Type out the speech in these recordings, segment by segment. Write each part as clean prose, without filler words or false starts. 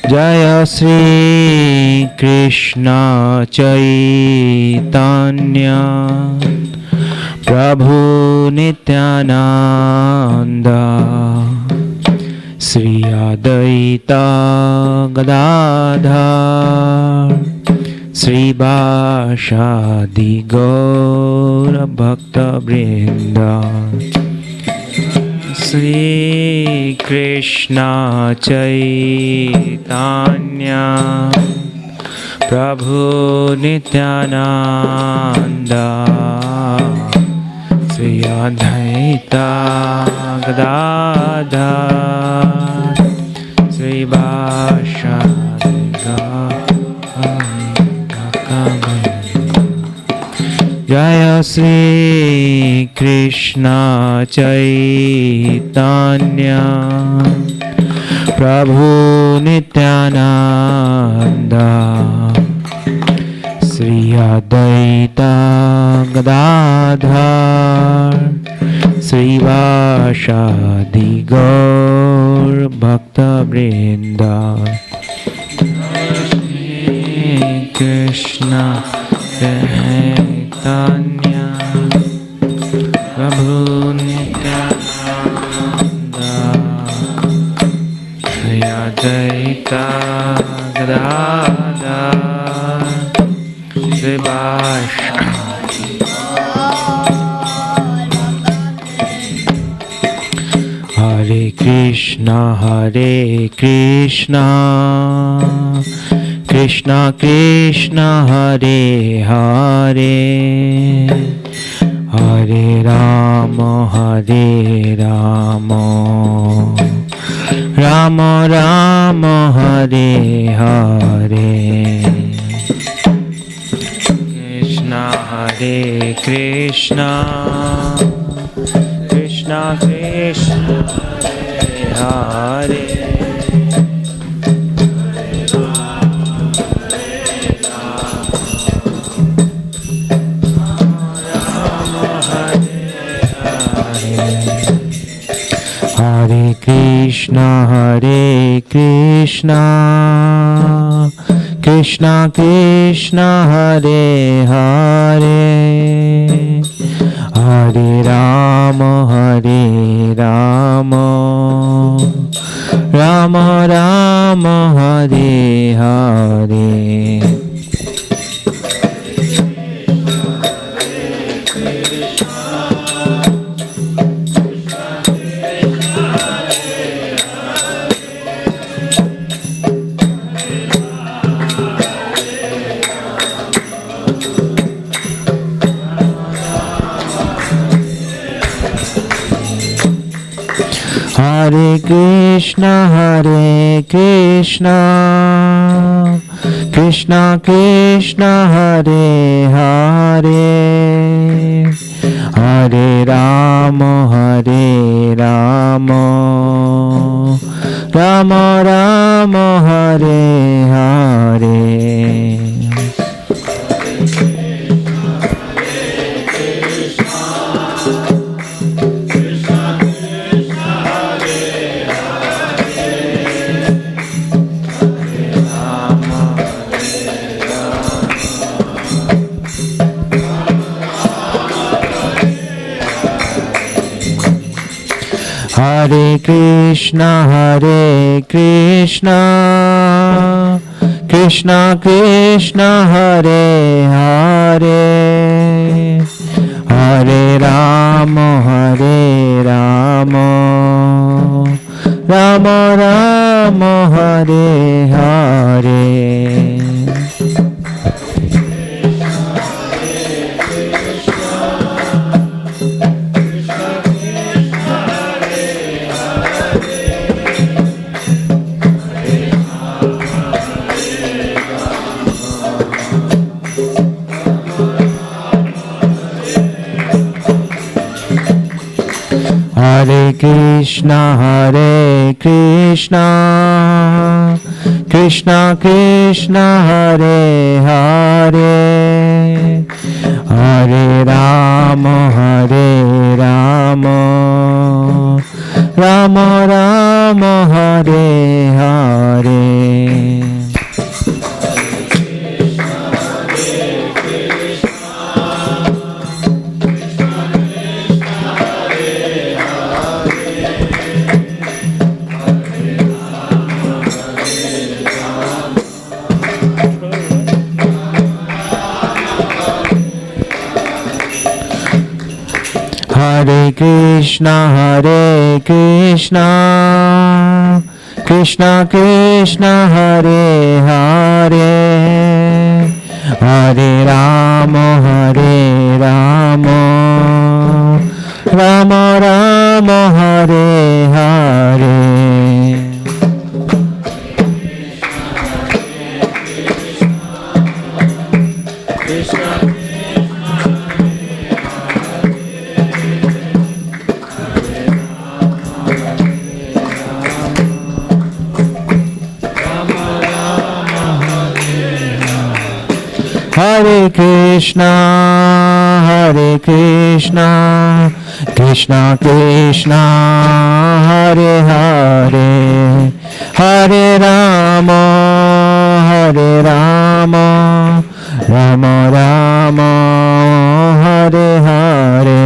Jaya Sri Krishna Chaitanya Prabhu Nityananda Sri Advaita Gadadhar Sri Vashadi Gaura Bhakta Vrinda Sri Krishna Chaitanya Prabhu Nityananda Sri Advaita Gadadhar Sri Vashadi Jaya Sri Krishna Chaitanya Prabhu Nityananda Sri Advaita Gadadhar Sri Vashadi Gaur Bhakta Vrinda Sri Krishna Chaitanya Prabhu Nityananda Sri Advaita Gadadhar Sri Vashadi Hare Krishna Krishna Krishna Hare Hare Hare Rama Rama Rama Hare Hare Krishna Hare Krishna Krishna Krishna Hare Hare Hare Krishna Krishna Krishna Hare Hare Hare Rama Rama Rama Hare Hare Hare Krishna Krishna Krishna Hare Hare Hare Rama Rama Rama Hare Hare Hare Krishna Krishna Krishna Hare Hare Hare Rama Rama Rama Hare Hare Hare Krishna Krishna Krishna Hare Hare Hare Rama Rama Rama Hare Hare Krishna, Hare Krishna, Krishna Krishna, Hare Hare, Hare Rama, Hare Rama, Rama Rama, Hare Hare. Hare Krishna, Hare Krishna, Krishna Krishna, Hare Hare, Hare Rama, Hare Rama, Rama Rama, Hare Hare.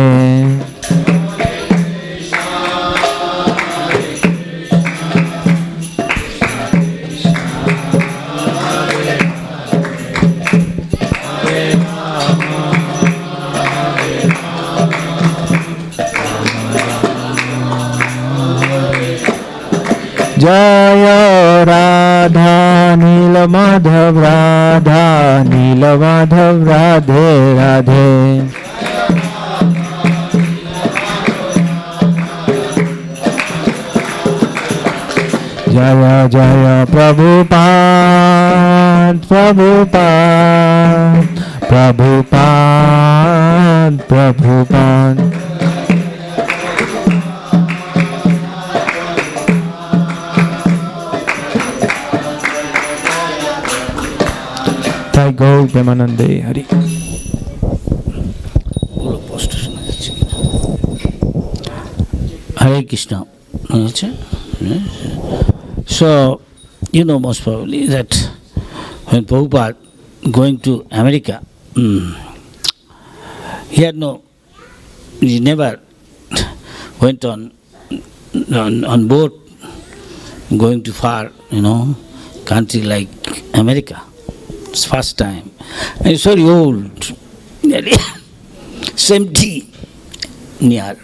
Jaya Radha Nila Madhav Radha Nila Madhav Radhe Radhe. Jaya Jaya Prabhupada Prabhupada Prabhupada Prabhupada. Go Premanande Hari. Hare Krishna. So, you know most probably that when Prabhupada going to America, he never went on boat going to far, country like America. It's first time. And he's very old, nearly 70 near.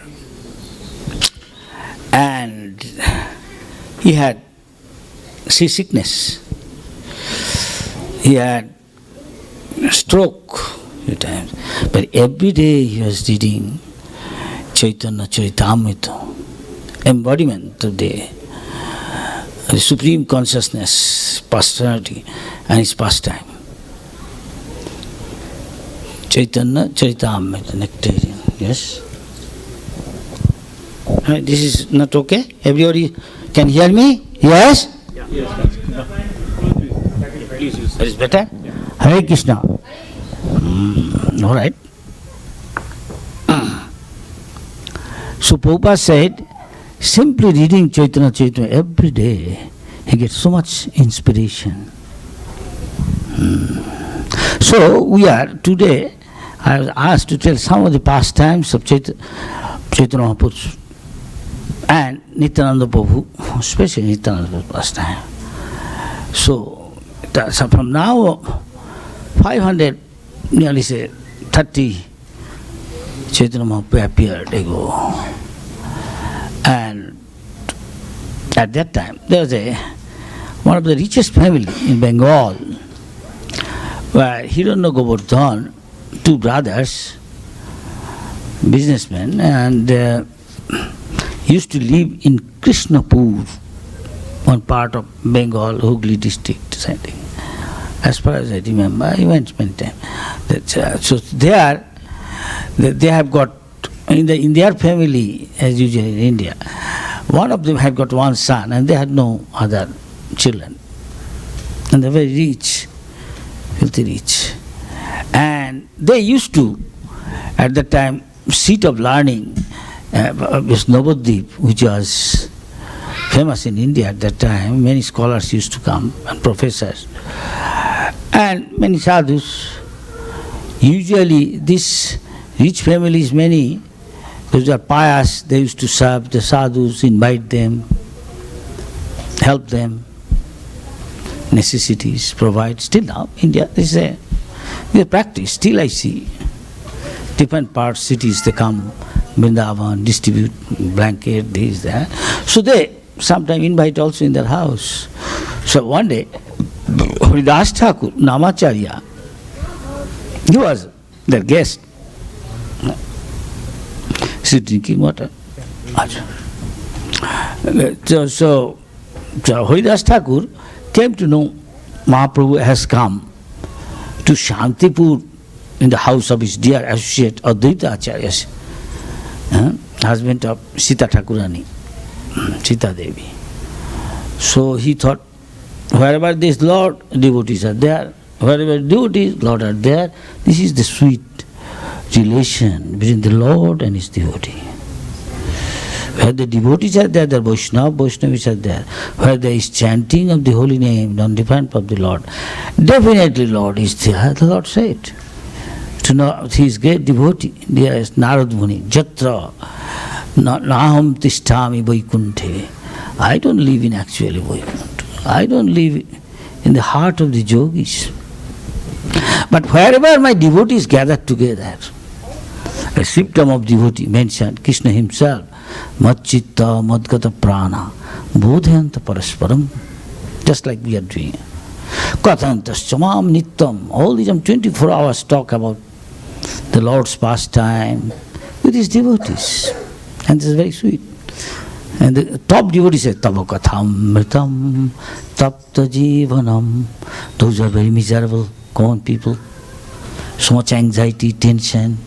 And he had seasickness. He had stroke a few times. But every day he was reading Chaitanya Charitamrita, embodiment of the supreme consciousness, personality, and his pastime. Chaitanya Charitamrita, nectarian. Yes? Right, this is not okay? Everybody can hear me? Yes? Yes. Please. That is better? Hare Krishna. All right. So Prabhupada said, simply reading Chaitanya Chaitanya every day, he gets so much inspiration. So we are today, I was asked to tell some of the pastimes of Chaitanya Mahaprabhu and Nityananda Prabhu, especially Nityananda Prabhu pastime. So from now, 500, nearly say 30 Chaitanya Mahaprabhu appeared ago. And at that time, there was one of the richest family in Bengal, where Hiranna Govardhan, two brothers, businessmen, and used to live in Krishnapur, one part of Bengal, Hooghly district, I think. As far as I remember, I went many times. So there, they have got, in their family, as usual in India, one of them had got one son and they had no other children. And they were very rich, filthy rich. And they used to, at that time, seat of learning was Navadvip, which was famous in India at that time. Many scholars used to come and professors. And many sadhus. Usually these rich families, many, those who are pious, they used to serve the sadhus, invite them, help them, necessities, provide. Still now, India, this is a practice. Still I see different parts, cities, they come, Vrindavan, distribute blanket, this, that. So they sometimes invite also in their house. So one day, Haridas Thakur, Namacharya, he was their guest. He's drinking water. So Haridas Thakur came to know Mahaprabhu has come to Shantipur in the house of his dear associate Advaita Acharya, husband of Sita Thakurani, Sita Devi. So he thought, wherever this Lord, devotees are there. Wherever devotees, Lord are there. This is the sweet relation between the Lord and his devotee. Where the devotees are there, the Vaishnavis are there. Where there is chanting of the holy name on different of the Lord, definitely Lord is there. The Lord said to know he is great devotee. There is Narad Muni, Jatra Naham Tishtami Vaikunthe. I don't live in actually Vaikuntha. I don't live in the heart of the yogis. But wherever my devotees gathered together, a symptom of devotee mentioned, Krishna himself, Madchitta Madgata Prana, Bodhayanta Parasparam, just like we are doing. Kathantas Chamam Nittam, all these 24 hours talk about the Lord's pastime with his devotees. And this is very sweet. And the top devotee says, Tava Katham Mritam Tapta Jivanam. Those are very miserable, common people. So much anxiety, tension,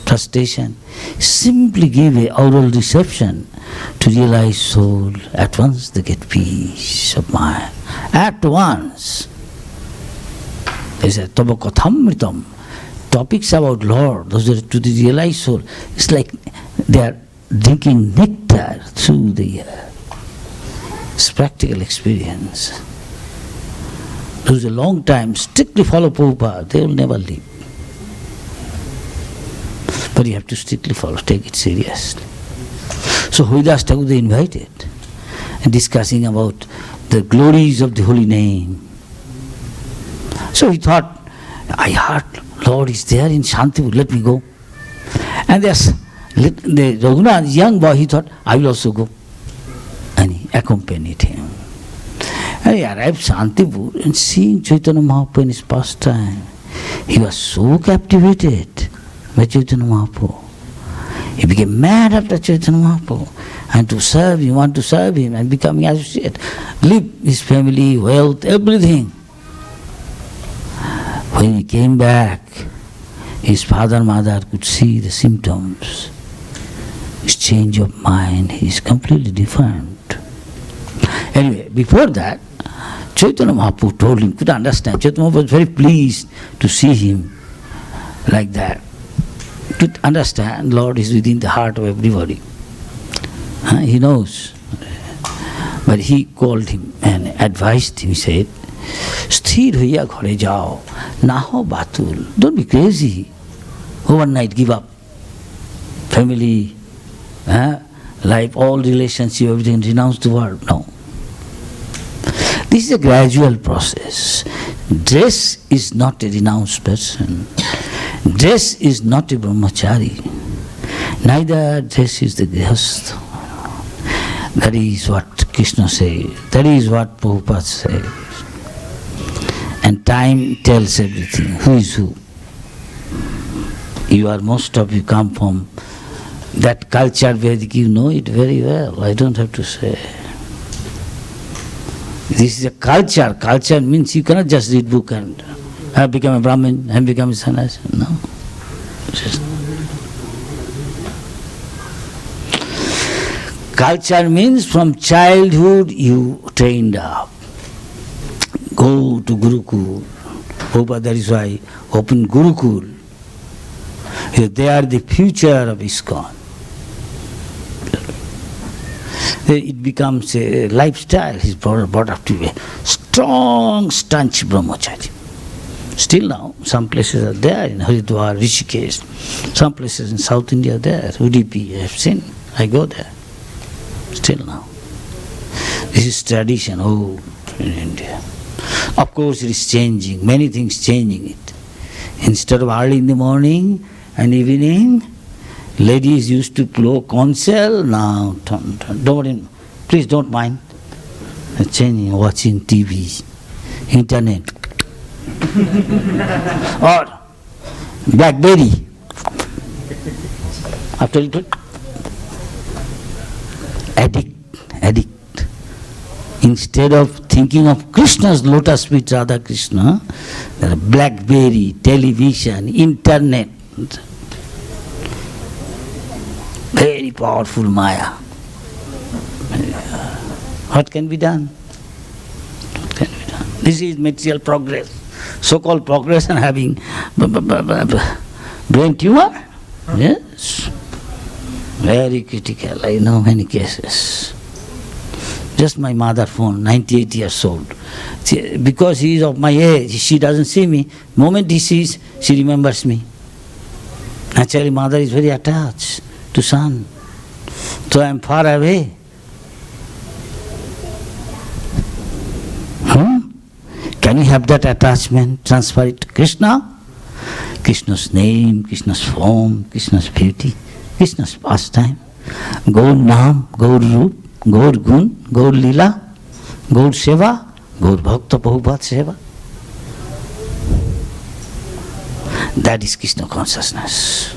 frustration. Simply give a oral reception to realize soul. At once they get peace of mind. At once. They say, Tava Katham Mritam. Topics about Lord, those are to the realized soul. It's like they are drinking nectar through the air. It's practical experience. Those a long time strictly follow Prabhupada, they will never leave. But you have to strictly follow, take it seriously. So Haridas Thakur they invited and discussing about the glories of the holy name. So he thought, I heard Lord is there in Shantipur, let me go. And the Raghunath, young boy, he thought, I will also go. And he accompanied him. And he arrived Shantipur and seeing Chaitanya Mahaprabhu in his pastime, he was so captivated by Chaitanya Mahaprabhu. He became mad after Chaitanya Mahaprabhu. And to serve him, want to serve him and becoming associate, leave his family, wealth, everything. When he came back, his father and mother could see the symptoms. His change of mind, he is completely different. Anyway, before that, Chaitanya Mahaprabhu told him, could understand. Chaitanya Mahaprabhu was very pleased to see him like that. Could understand, Lord is within the heart of everybody. He knows. But he called him and advised him, he said, Sthir hoiya ghare jao, naho batul. Don't be crazy. Overnight give up. Family, life, all relationship, everything, renounce the world. No. This is a gradual process. Dress is not a renounced person. Dress is not a brahmachari. Neither dress is the grihastha. That is what Krishna says. That is what Prabhupada says. And time tells everything. Who is who? You are, most of you come from that culture, Vedic, you know it very well. I don't have to say. This is a culture. Culture means you cannot just read book and have become a Brahmin, have become a sannyasi. No. Culture means from childhood you trained up. Go to Gurukul. Prabhupada, that is why open Gurukul. They are the future of ISKCON. It becomes a lifestyle. He's brought up to be a strong, staunch brahmachari. Still now, some places are there in Haridwar, Rishikesh. Some places in South India are there. Udupi, I have seen. I go there. Still now. This is tradition, old in India. Of course, it is changing. Many things changing it. Instead of early in the morning and evening, Ladies used to blow conch shell. Now, please don't mind. Changing, watching TV, internet, or BlackBerry. After it, addict. Instead of thinking of Krishna's lotus feet, Radha Krishna, there are BlackBerry, television, internet. Very powerful Maya. What can be done? What can be done? This is material progress. So-called progress and having brain tumor. Yes. Very critical. I know many cases. Just my mother phone, 98 years old. Because he is of my age, she doesn't see me. The moment he sees, she remembers me. Naturally, mother is very attached to son. So I am far away. Can you have that attachment, transfer it to Krishna? Krishna's name, Krishna's form, Krishna's beauty, Krishna's pastime. Gaur Naam, Gaur Roop, Gaur Gun, Gaur Lila, Gaur Seva, Gaur Bhakta Prabhupada Seva. That is Krishna consciousness.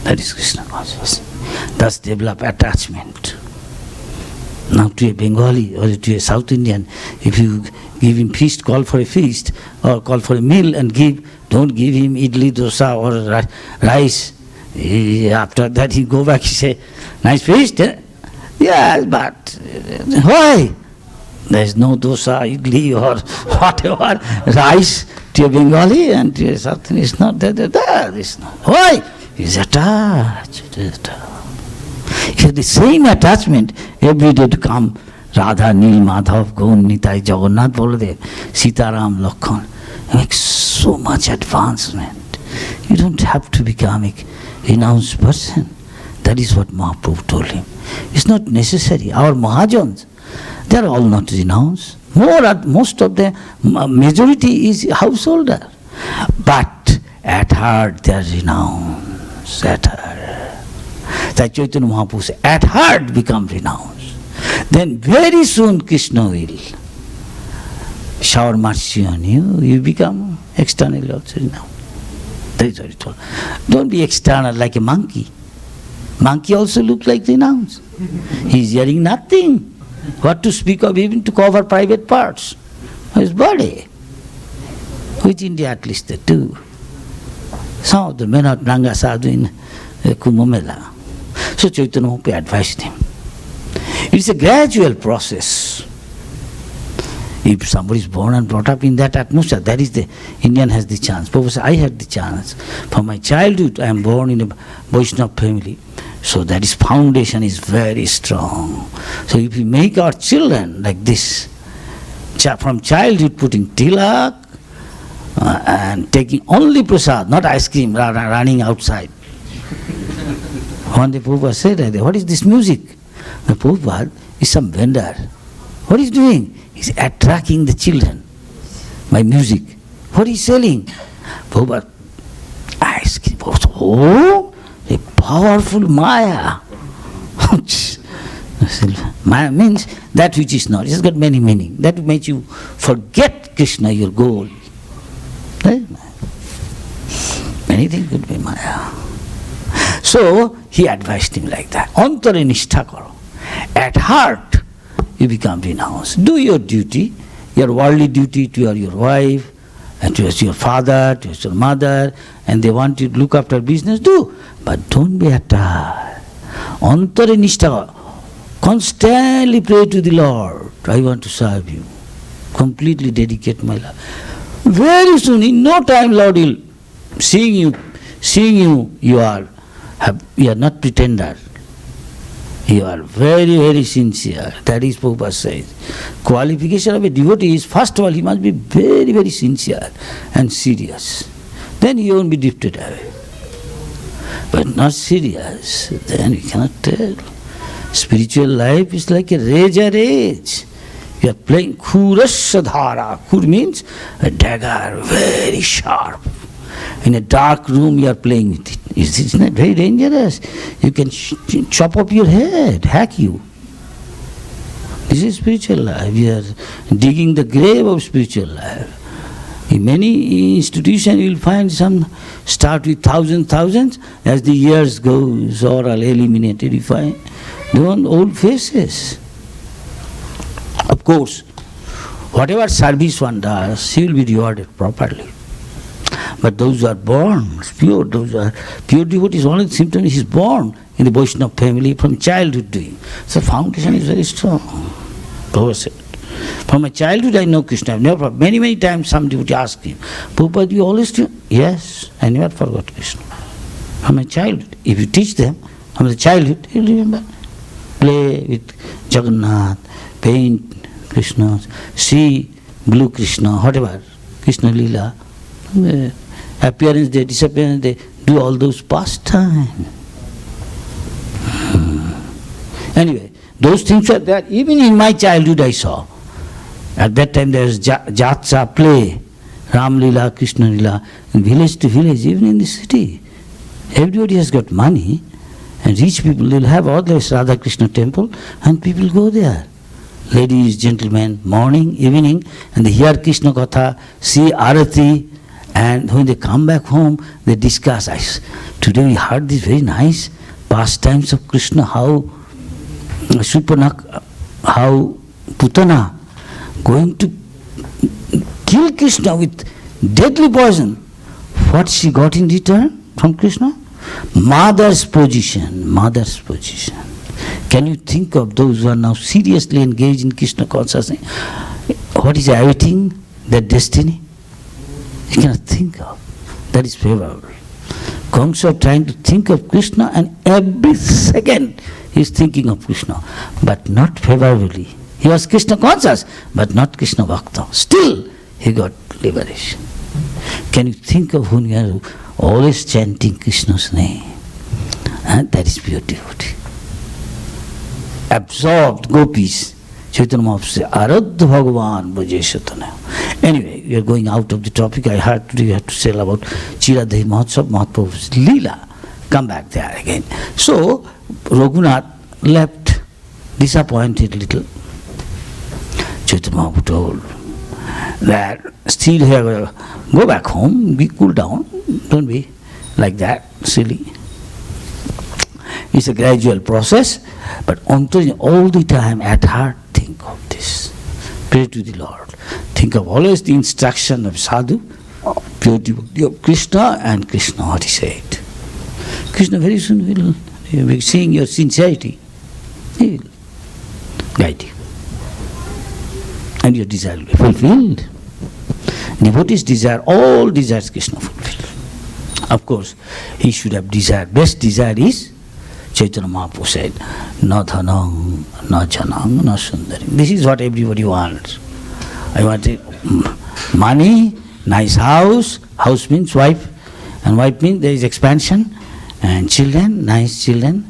That is Krishna consciousness. Thus develop attachment. Now to a Bengali or to a South Indian, if you give him feast, call for a feast, or call for a meal and don't give him idli, dosa or rice. After that he go back, he say, nice feast? Yes, but why? There is no dosa, idli or whatever, rice to a Bengali and to a South Indian. It's not there. It's not. Why? He's attached. He has the same attachment every day to come. Radha, Nil, Madhav, Gaun, Nitai, Jagannath, Baladev, Sitaram, Lakshman. Make so much advancement. You don't have to become a renounced person. That is what Mahaprabhu told him. It's not necessary. Our Mahajans, they are all not renounced. Most of the majority is householder. But at heart they are renounced. At heart. That Chaitanya Mahaprabhu said, at heart become renounced. Then very soon Krishna will shower mercy on you. You become externally also renounced. That is what he told. Don't be external like a monkey. Monkey also looks like renounced. He is hearing nothing. What to speak of even to cover private parts of his body. Which India at least they do. Some of them may not Ranga Sadhu in Kumbh Mela. So Chaitanya Mahaprabhu advised him. It's a gradual process. If somebody is born and brought up in that atmosphere, that is the Indian has the chance. Professor, I had the chance. From my childhood, I am born in a Vaishnava family. So that is foundation is very strong. So if we make our children like this, from childhood putting tilak and taking only prasad, not ice cream, running outside. One day Prabhupada said, what is this music? The Prabhupada is some vendor. What is he doing? He's attracting the children by music. What is he selling? Prabhupada, ice cream. Oh, a powerful Maya. Maya means that which is not. It's got many meanings. That makes you forget Krishna, your goal. Right? Anything could be Maya. So he advised him like that. Antare nishtha karo. At heart, you become renounced. Do your duty, your worldly duty to your wife, and to your father, to your mother, and they want you to look after business, do. But don't be attached. Antare nishtha. Constantly pray to the Lord. I want to serve you. Completely dedicate my life. Very soon, in no time, Lord will seeing you, you are not pretender. You are very, very sincere. That is Prabhupada says. Qualification of a devotee is, first of all, he must be very, very sincere and serious. Then he won't be drifted away. But not serious, then we cannot tell. Spiritual life is like a razor edge. You are playing Khurasya dhara. Khur means a dagger, very sharp. In a dark room you are playing with it. Isn't that very dangerous? You can chop up your head, hack you. This is spiritual life. We are digging the grave of spiritual life. In many institutions you will find some start with thousands. As the years goes or are eliminated, you find they want old faces. Of course, whatever service one does, he will be rewarded properly. But those who are born pure, those who are pure devotees, one of the symptoms is born in the Vaishnava family from childhood doing. So foundation is very strong. Prabhupada said, from my childhood I know Krishna. I've never, many times some devotee asked him, Prabhupada, you always do? Yes, I never forgot Krishna. From my childhood. If you teach them from the childhood, he'll remember. Play with Jagannath, paint Krishna, see blue Krishna, whatever, Krishna Leela. Appearance day, disappearance day, do all those pastimes. Anyway, those things are there. Even in my childhood I saw. At that time there was Jatsa play, Ram Leela, Krishna Leela, village to village, even in the city. Everybody has got money, and rich people will have all this Radha Krishna temple, and people go there. Ladies, gentlemen, morning, evening, and they hear Krishna Katha, see Arati, and when they come back home, they discuss. Today we heard this very nice pastimes of Krishna, how Supanak, how Putana going to kill Krishna with deadly poison. What she got in return from Krishna? Mother's position. Can you think of those who are now seriously engaged in Krishna consciousness? What is awaiting their destiny? You cannot think of. That is favorable. Kamsa are trying to think of Krishna, and every second he is thinking of Krishna, but not favorably. He was Krishna conscious, but not Krishna Bhakta. Still, he got liberation. Can you think of when you are always chanting Krishna's name? And that is pure devotee. Absorbed gopis. Chaitanya Mahaprabhu said, Aradha Bhagavan Bhajeshatana. Anyway, we are going out of the topic. I heard today we have to tell about Chiradhi Mahotsav, Mahaprabhu's Leela. Come back there again. So, Raghunath left disappointed little. Chaitanya Mahaprabhu told that still here, go back home, be cool down, don't be like that, silly. It's a gradual process, but all the time at heart think of this. Pray to the Lord. Think of always the instruction of sadhu, pure devotee of Krishna, and Krishna what he said. Krishna very soon will be seeing your sincerity. He will guide you. And your desire will be fulfilled. Devotees desire, all desires Krishna fulfilled. Of course, he should have desire. Best desire is, Chaitanya Mahaprabhu said, na dhanam, na janam, na sundarim. This is what everybody wants. I want money, nice house. House means wife, and wife means there is expansion, and children, nice children,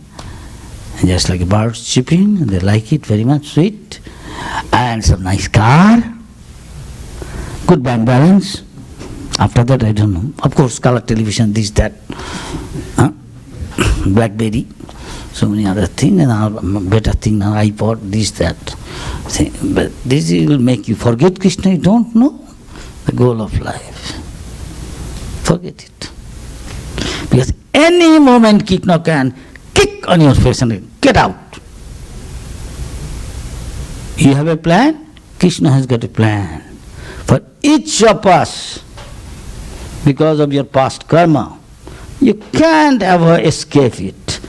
and just like birds chirping, they like it very much, sweet, and some nice car, good bank balance. After that, I don't know. Of course, color television, this, that, BlackBerry, so many other things, and our better thing now, iPod, this, that thing. But this will make you forget Krishna. You don't know the goal of life. Forget it. Because any moment Krishna can kick on your face and get out. You have a plan, Krishna has got a plan. For each of us, because of your past karma, you can't ever escape it.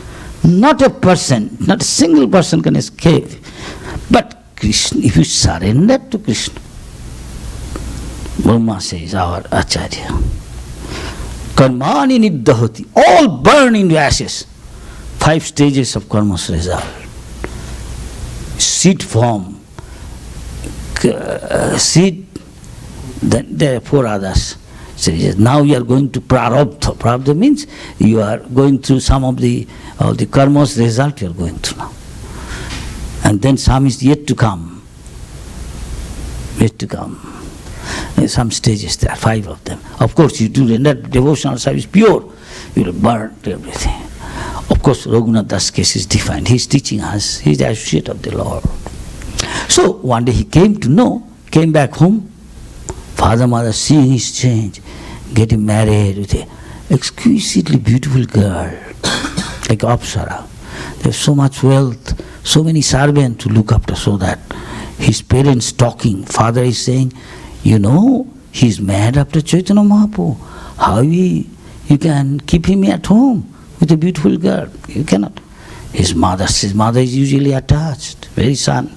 Not a person, not a single person can escape. But Krishna, if you surrender to Krishna, Brahma says, our Acharya, Karmani Niddahati, all burn into ashes. 5 stages of karma's result. Seed form, seed, then there are 4 others. So now you are going to prarabdha. Prarabdha means you are going through some of the karma's result you are going through now. And then some is yet to come. Yet to come. Some stages there, 5 of them. Of course, you do render devotional service pure. you will burn everything. Of course, Raghunath Das case is different. He's teaching us. He's the associate of the Lord. So one day he came back home. Father, mother, seeing his change, getting married with an exquisitely beautiful girl, like Apsara. There's so much wealth, so many servants to look after, so that his parents talking. Father is saying, he's mad after Chaitanya Mahaprabhu. How you can keep him at home with a beautiful girl? You cannot. His mother is usually attached, very son.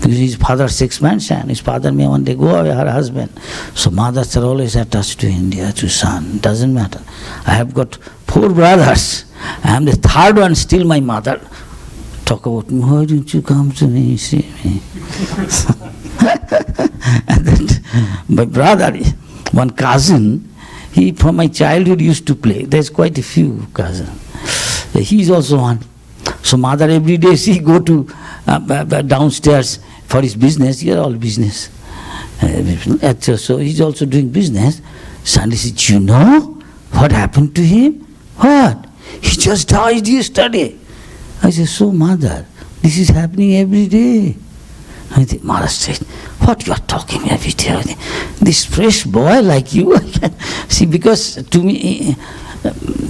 Because his father's 6th mansion, his father may one day go away, her husband. So mothers are always attached to India, to son. Doesn't matter. I have got 4 brothers. I am the 3rd one, still my mother. Talk about me, why don't you come to me, see me? And then my brother, one cousin, he from my childhood used to play. There's quite a few cousins. He's also one. So mother every day she go to downstairs for his business. Here all business. So he's also doing business. Suddenly she said, you know what happened to him? What? He just died yesterday. I said, so mother, this is happening every day. I think mother said, what you are talking every day? This fresh boy like you, see, because to me,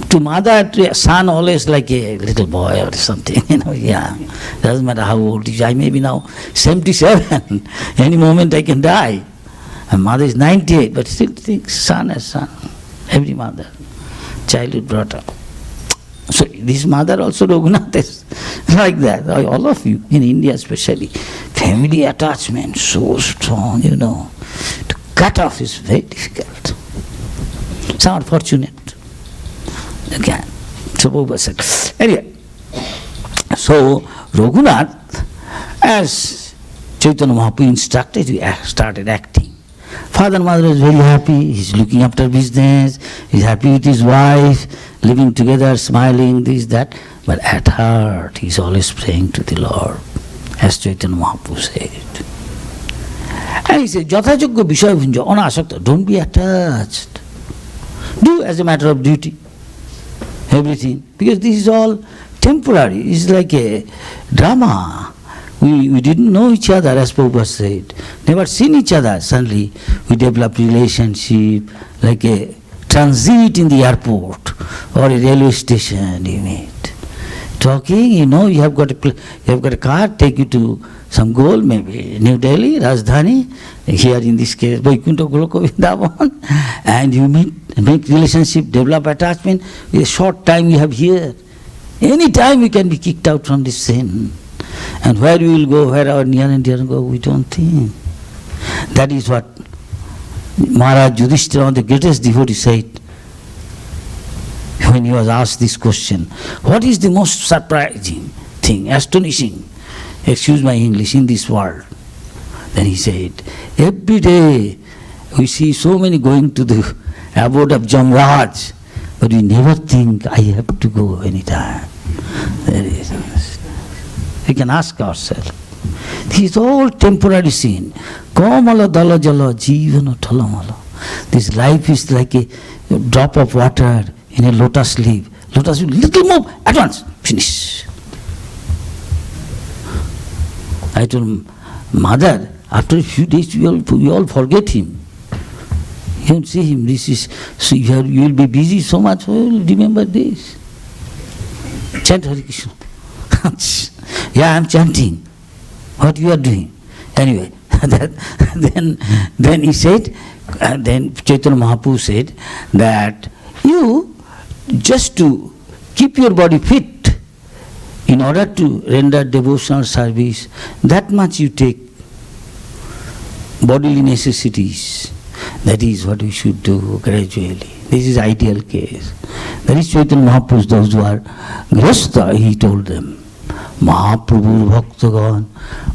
to mother, to son always like a little boy or something, doesn't matter how old he is. I may be now 77, any moment I can die. And mother is 98, but still thinks son as son. Every mother, childhood brought up. So this mother also, Raghunath, is like that. All of you, in India especially, family attachment so strong, To cut off is very difficult. Some are fortunate. Again, anyway, so Raghunath, as Chaitanya Mahaprabhu instructed, he started acting. Father and mother is very happy. He's looking after business. He's happy with his wife, living together, smiling, this, that. But at heart, he's always praying to the Lord, as Chaitanya Mahaprabhu said. And he said, Jathajogya Vishayabhunja, Anasakta, don't be attached. Do as a matter of duty. Everything. Because this is all temporary. It's like a drama. We didn't know each other, as Prabhupada said. Never seen each other. Suddenly we developed relationship, like a transit in the airport or a railway station, you meet. Talking, you have got a car, take you to some goal, maybe New Delhi, Rajdhani, here in this case, Vaikuntha Goloka Vrindavan, and you make relationship, develop attachment. A short time you have here. Any time we can be kicked out from this sin. And where we will go, where our near and dear go, we don't think. That is what Maharaj Yudhishthira, the greatest devotee, said when he was asked this question. What is the most surprising thing, astonishing, excuse my English, in this world? Then he said, every day we see so many going to the abode of Jamraj, but we never think I have to go anytime. There is. We can ask ourselves. This is all temporary sin. Kamala dala jala jivana talamala. This life is like a drop of water in a lotus leaf. Lotus leaf, little more, at once, finish. I told mother, after a few days we all forget him. You don't see him. So you will be busy so much, well, remember this. Chant Hare Krishna. Yeah, I am chanting. What you are doing? Anyway, then he said, then Chaitanya Mahaprabhu said that you, just to keep your body fit, in order to render devotional service, that much you take bodily necessities. That is what we should do gradually. This is ideal case. That is Chaitanya Mahaprabhu, those who are grasta, he told them. Mahaprabhu Bhaktagan,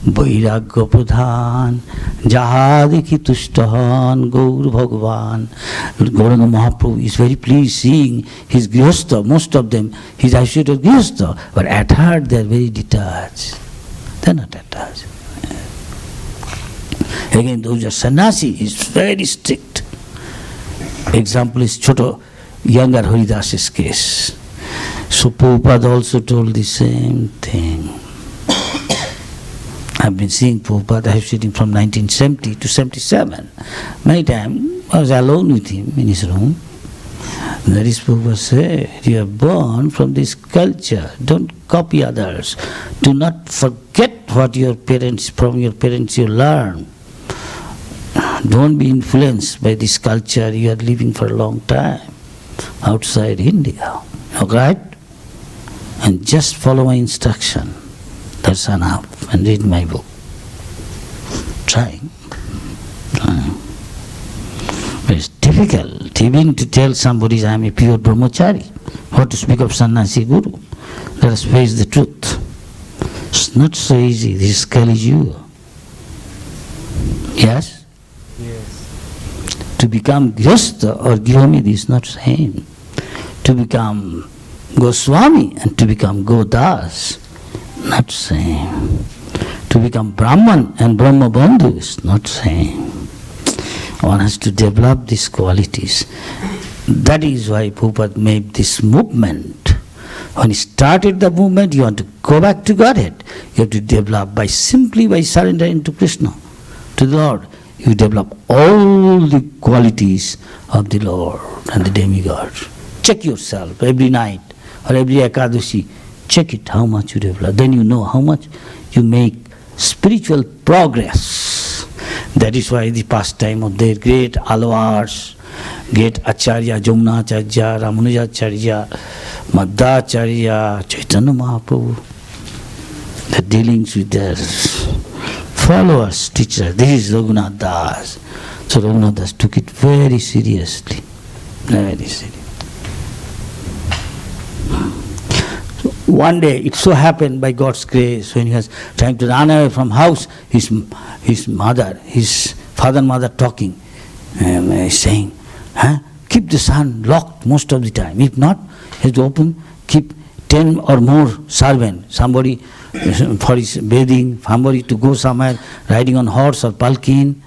Vairagya Pradhan, Jahadiki Tushtahan, Gaur Bhagavan. Gauranga Mahaprabhu is very pleased seeing his grihastha, most of them, his associate of grihastha, but at heart they are very detached. They are not attached. Again, those are sannyasi, is very strict. Example is Choto younger Haridas's case. So Prabhupada also told the same thing. I've been seeing Prabhupada, I was sitting from 1970 to 77. Many times I was alone with him in his room. That is, Prabhupada said, you are born from this culture. Don't copy others. Do not forget what from your parents you learn. Don't be influenced by this culture you are living for a long time outside India. Alright? And just follow my instruction. That's enough. And read my book. Trying. But it's difficult even to tell somebody I am a pure brahmachari. What to speak of sannyasi guru? Let us face the truth. It's not so easy. This is Kali Yuga. Yes? Yes. To become Grihastha or Grihami is not same. To become Goswami and to become Godas, not same. To become Brahman and Brahma Bandhu is not same. One has to develop these qualities. That is why Prabhupada made this movement. When he started the movement, you want to go back to Godhead. You have to develop simply by surrendering to Krishna, to the Lord. You develop all the qualities of the Lord and the demigod. Check yourself every night or every Ekadashi. Check it how much you develop. Then you know how much you make spiritual progress. That is why the pastime of their great alvars, great Acharya, Jamnacharya, Ramanujacharya, Madhacharya, Chaitanya Mahaprabhu, the dealings with their followers, teachers. This is Raghunath Das. So Raghunath Das took it very seriously. Very seriously. One day, it so happened by God's grace, when he was trying to run away from house, his father and mother talking, saying, keep the sun locked most of the time. If not, he has to open, keep 10 or more servants, somebody for his bathing, somebody to go somewhere, riding on horse or palkin,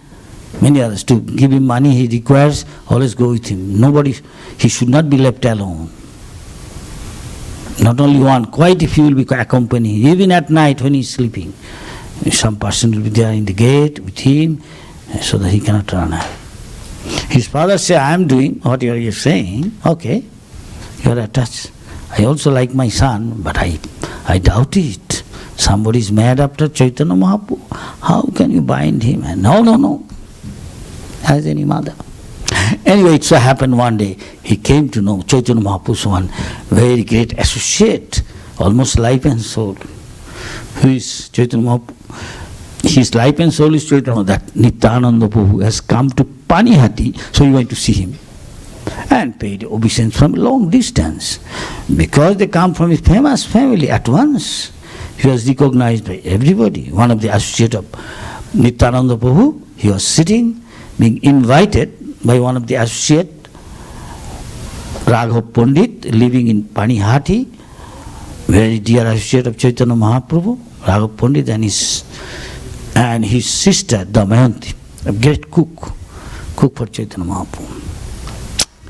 many others, to give him money he requires, always go with him. He should not be left alone. Not only one, quite a few will be accompanied, even at night when he is sleeping. Some person will be there in the gate with him, so that he cannot run away. His father said, I am doing what you are saying, okay, you are attached. I also like my son, but I doubt it. Somebody is mad after Chaitanya Mahaprabhu. How can you bind him? And no, as any mother. Anyway, it so happened one day, he came to know Chaitanya Mahaprabhu's one very great associate, almost life and soul. Who is Chaitanya Mahaprabhu? His life and soul is Chaitanya, that Nityananda Prabhu has come to Panihati, so he went to see him. And paid obeisance from a long distance. Because they come from a famous family at once, he was recognized by everybody. One of the associates of Nityananda Prabhu, he was sitting, being invited by one of the associates, Raghav Pandit, living in Panihati, very dear associate of Chaitanya Mahaprabhu, Raghav Pandit and his sister Damayanti, a great cook for Chaitanya Mahaprabhu.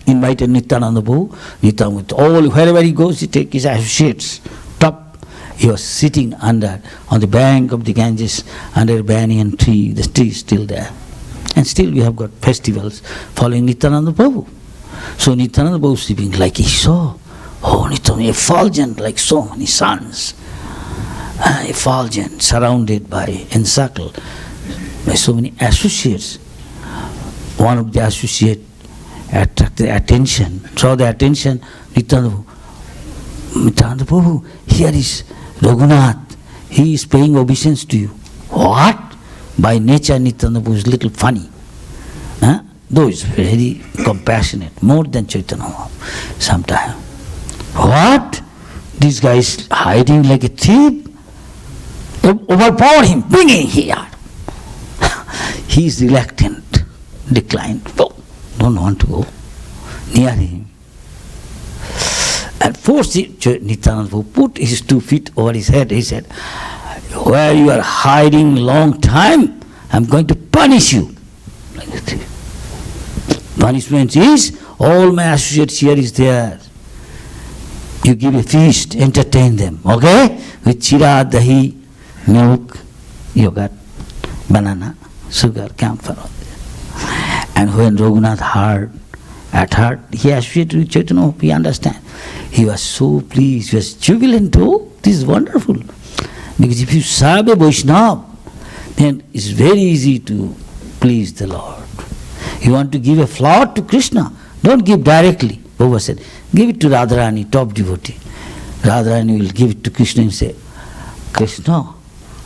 Invited Nityananda Prabhu, wherever he goes, he takes his associates. He was sitting on the bank of the Ganges, under a banyan tree. The tree is still there. And still we have got festivals following Nityananda Prabhu. So Nityananda Prabhu sleeping like he saw. Oh, Nityananda, effulgent like so many suns. Effulgent, surrounded by, encircled by so many associates. One of the associates attracted attention, saw the attention, Nityananda Prabhu, here is Raghunath, he is paying obeisance to you. What? By nature, Nityananda Prabhu is a little funny. Though he's very compassionate, more than Chaitanya Mahaprabhu sometimes. What? This guy is hiding like a thief. Overpower him, bring him here. He is reluctant, declined. Oh, don't want to go near him. And forced Nityananda Prabhu put his 2 feet over his head. He said, where you are hiding long time, I am going to punish you. Like that. Punishment is All my associates here is there. You give a feast, entertain them, okay? With chira, dahi, milk, yogurt, banana, sugar, camphor. And when Raghunath heard, he associated with Chaitanya Mahaprabhu, he understand. He was so pleased, he was jubilant, oh, this is wonderful. Because if you serve a Vaishnava, then it's very easy to please the Lord. You want to give a flower to Krishna, don't give directly. Baba said, give it to Radharani, top devotee. Radharani will give it to Krishna and say, Krishna,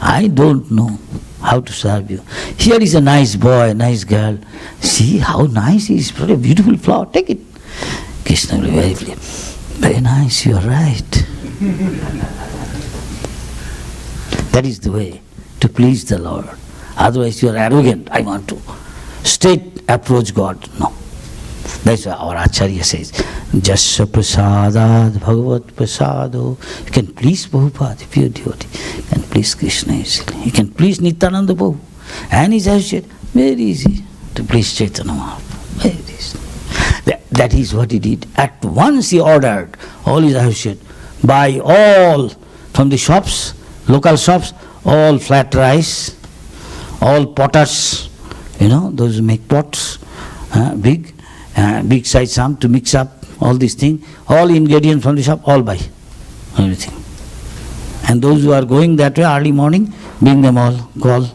I don't know how to serve you. Here is a nice boy, nice girl. See how nice he is, what a beautiful flower, take it. Krishna will be very pleased. Very nice, you are right. That is the way to please the Lord. Otherwise you are arrogant, I want to straight approach God. No. That's why our Acharya says, Jasya prasadad bhagavat prasado. You can please Prabhupada, pure devotee. You can please Krishna easily. You can please Nityananda Prabhu and his associate. Very easy to please Chaitanya Mahaprabhu. Very easy. That is what he did. At once he ordered all his associates, buy all from the shops, local shops, all flat rice, all potters, those who make pots, big size some to mix up all these things, all ingredients from the shop, all buy, everything. And those who are going that way early morning, bring them all, call,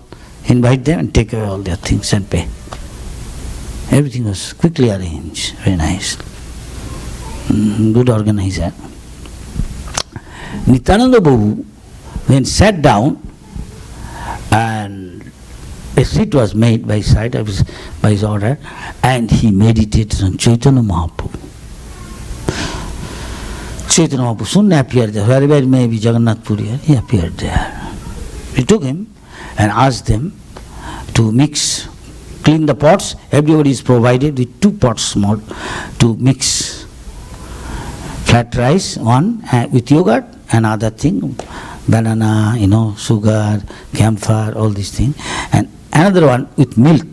invite them and take away all their things and pay. Everything was quickly arranged, very nice. Good organizer. Nityananda Prabhu then sat down and a seat was made by his side, by his order, and he meditated on Chaitanya Mahaprabhu. Chaitanya Mahaprabhu soon appeared there, wherever it may be, Jagannath Puri, he appeared there. We took him and asked them to mix, clean the pots. Everybody is provided with 2 pots small to mix flat rice, one with yogurt and other thing, banana, sugar, camphor, all these things, and another one with milk.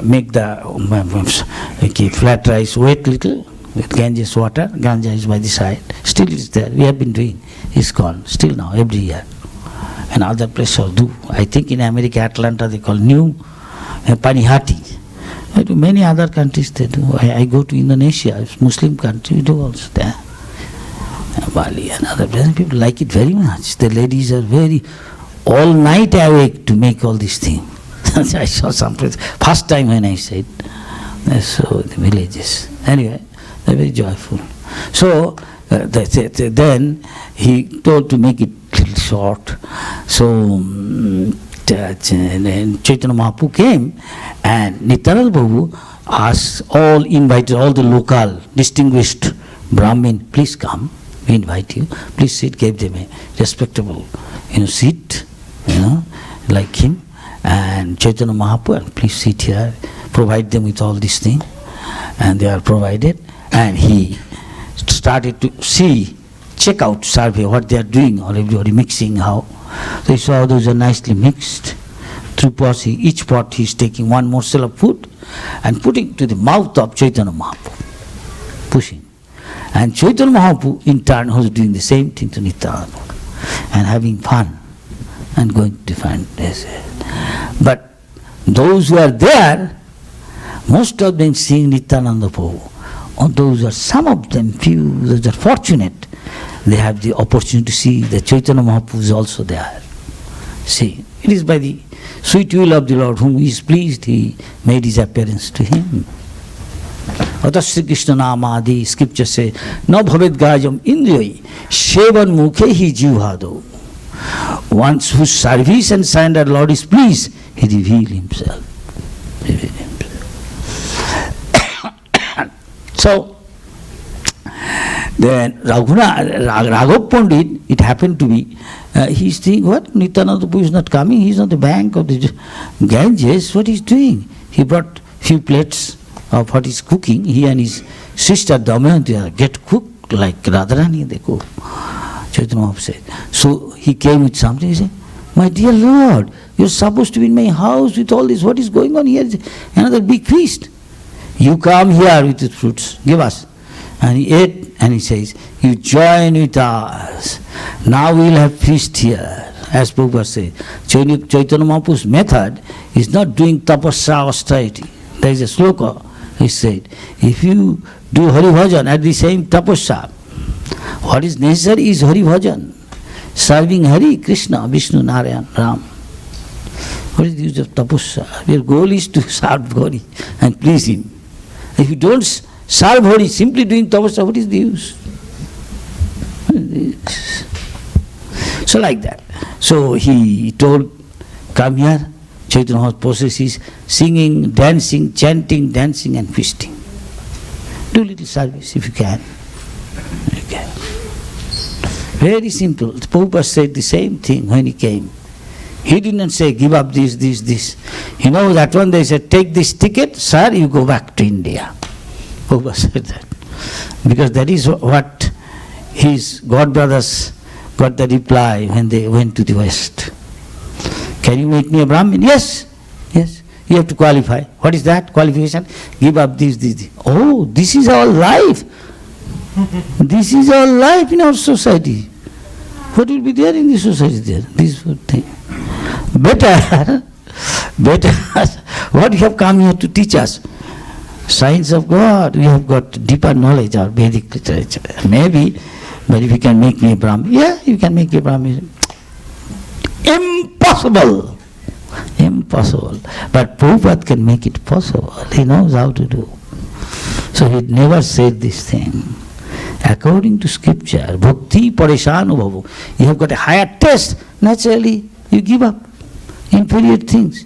Make the flat rice wet little with Ganges water. Ganja is by the side. Still it is there. We have been doing. It's gone. Still now, every year. And other places do. I think in America, Atlanta, they call new Panihati. Many other countries they do. I go to Indonesia, it's Muslim country, we do also there. Bali and other places, people like it very much. The ladies are very all night awake to make all these things. I saw some place, first time when I said, so the villages. Anyway, they're very joyful. So then he told to make it little short. So Chaitanya Mahaprabhu came and Nityananda Prabhu invited all the local distinguished Brahmin, please come, we invite you, please sit, gave them a respectable seat, like him, and Chaitanya Mahaprabhu, please sit here, provide them with all these things, and they are provided, and he started to check out, survey what they are doing, or everybody mixing, how. So he saw those are nicely mixed. Through pots, each pot he is taking one morsel of food and putting to the mouth of Chaitanya Mahaprabhu, pushing. And Chaitanya Mahaprabhu in turn was doing the same thing to Nityananda and having fun and going to different places. But those who are there, most of them seeing Nityananda Prabhu. Some of them, few, those are fortunate, they have the opportunity to see that Chaitanya Mahaprabhu is also there. See, it is by the sweet will of the Lord whom he is pleased, he made his appearance to him. Atasya Krishna Namadi, scripture says, Na bhavet gajam indriyai, shevan mukhe hi jivhado. Once whose service and surrender Lord is pleased, he revealed himself. So, then Raghav Pandit, it happened to be, he's thinking, what? Nityananda Prabhu is not coming, he's on the bank of the Ganges, what he's doing? He brought few plates of what he's cooking, he and his sister Damayanti get cooked like Radharani, they cook. Chaitanya Mahaprabhu said. So he came with something, he said, my dear Lord, you're supposed to be in my house with all this, what is going on here? Another big feast. You come here with the fruits, give us. And he ate and he says, you join with us. Now we will have feast here. As Prabhupada said, Chaitanya Mahaprabhu's method is not doing tapasya austerity. There is a sloka, he said, if you do Hari Bhajan at the same tapasya, what is necessary is Hari Bhajan. Serving Hari, Krishna, Vishnu, Narayan, Ram. What is the use of tapasya? Your goal is to serve Hari and please him. If you don't serve Hari, simply doing tapasya, what is the use? So like that. So he told, come here. Chaitanya Mahaprabhu's process is singing, dancing, chanting, dancing and feasting. Do little service if you can. You can. Very simple. Prabhupada said the same thing when he came. He didn't say, give up this, this, this. You know that one they said, take this ticket, sir, you go back to India. Prabhupada said that. Because that is what his godbrothers got the reply when they went to the West. Can you make me a Brahmin? Yes. Yes. You have to qualify. What is that qualification? Give up this, this, this. Oh, this is our life. This is our life in our society. What will be there in the society there? This thing. Better, what you have come here to teach us? Science of God. We have got deeper knowledge of Vedic literature. Maybe, but if you can make me a Brahmin, yeah, you can make a Brahmin. Impossible. Impossible. But Prabhupada can make it possible. He knows how to do. So he never said this thing. According to scripture, bhakti parishanu bhavu. You have got a higher taste. Naturally, you give up inferior things.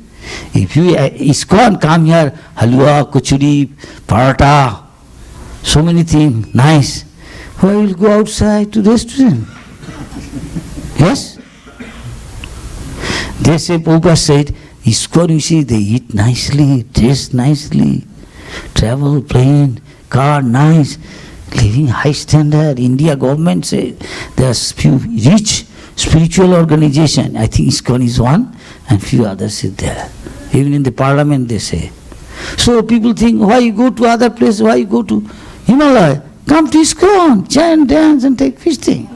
If you ISKCON come here, halwa, kuchuri, paratha, so many things, nice. Why will go outside to restaurant? Yes? They say, Prabhupada said, ISKCON, you see, they eat nicely, dress nicely, travel, plane, car, nice, living high standard. India government says there are few rich spiritual organization. I think ISKCON is one, and few others is there. Even in the parliament they say. So people think, why you go to other place, why you go to Himalaya? Come to ISKCON, chant, dance and take feasting.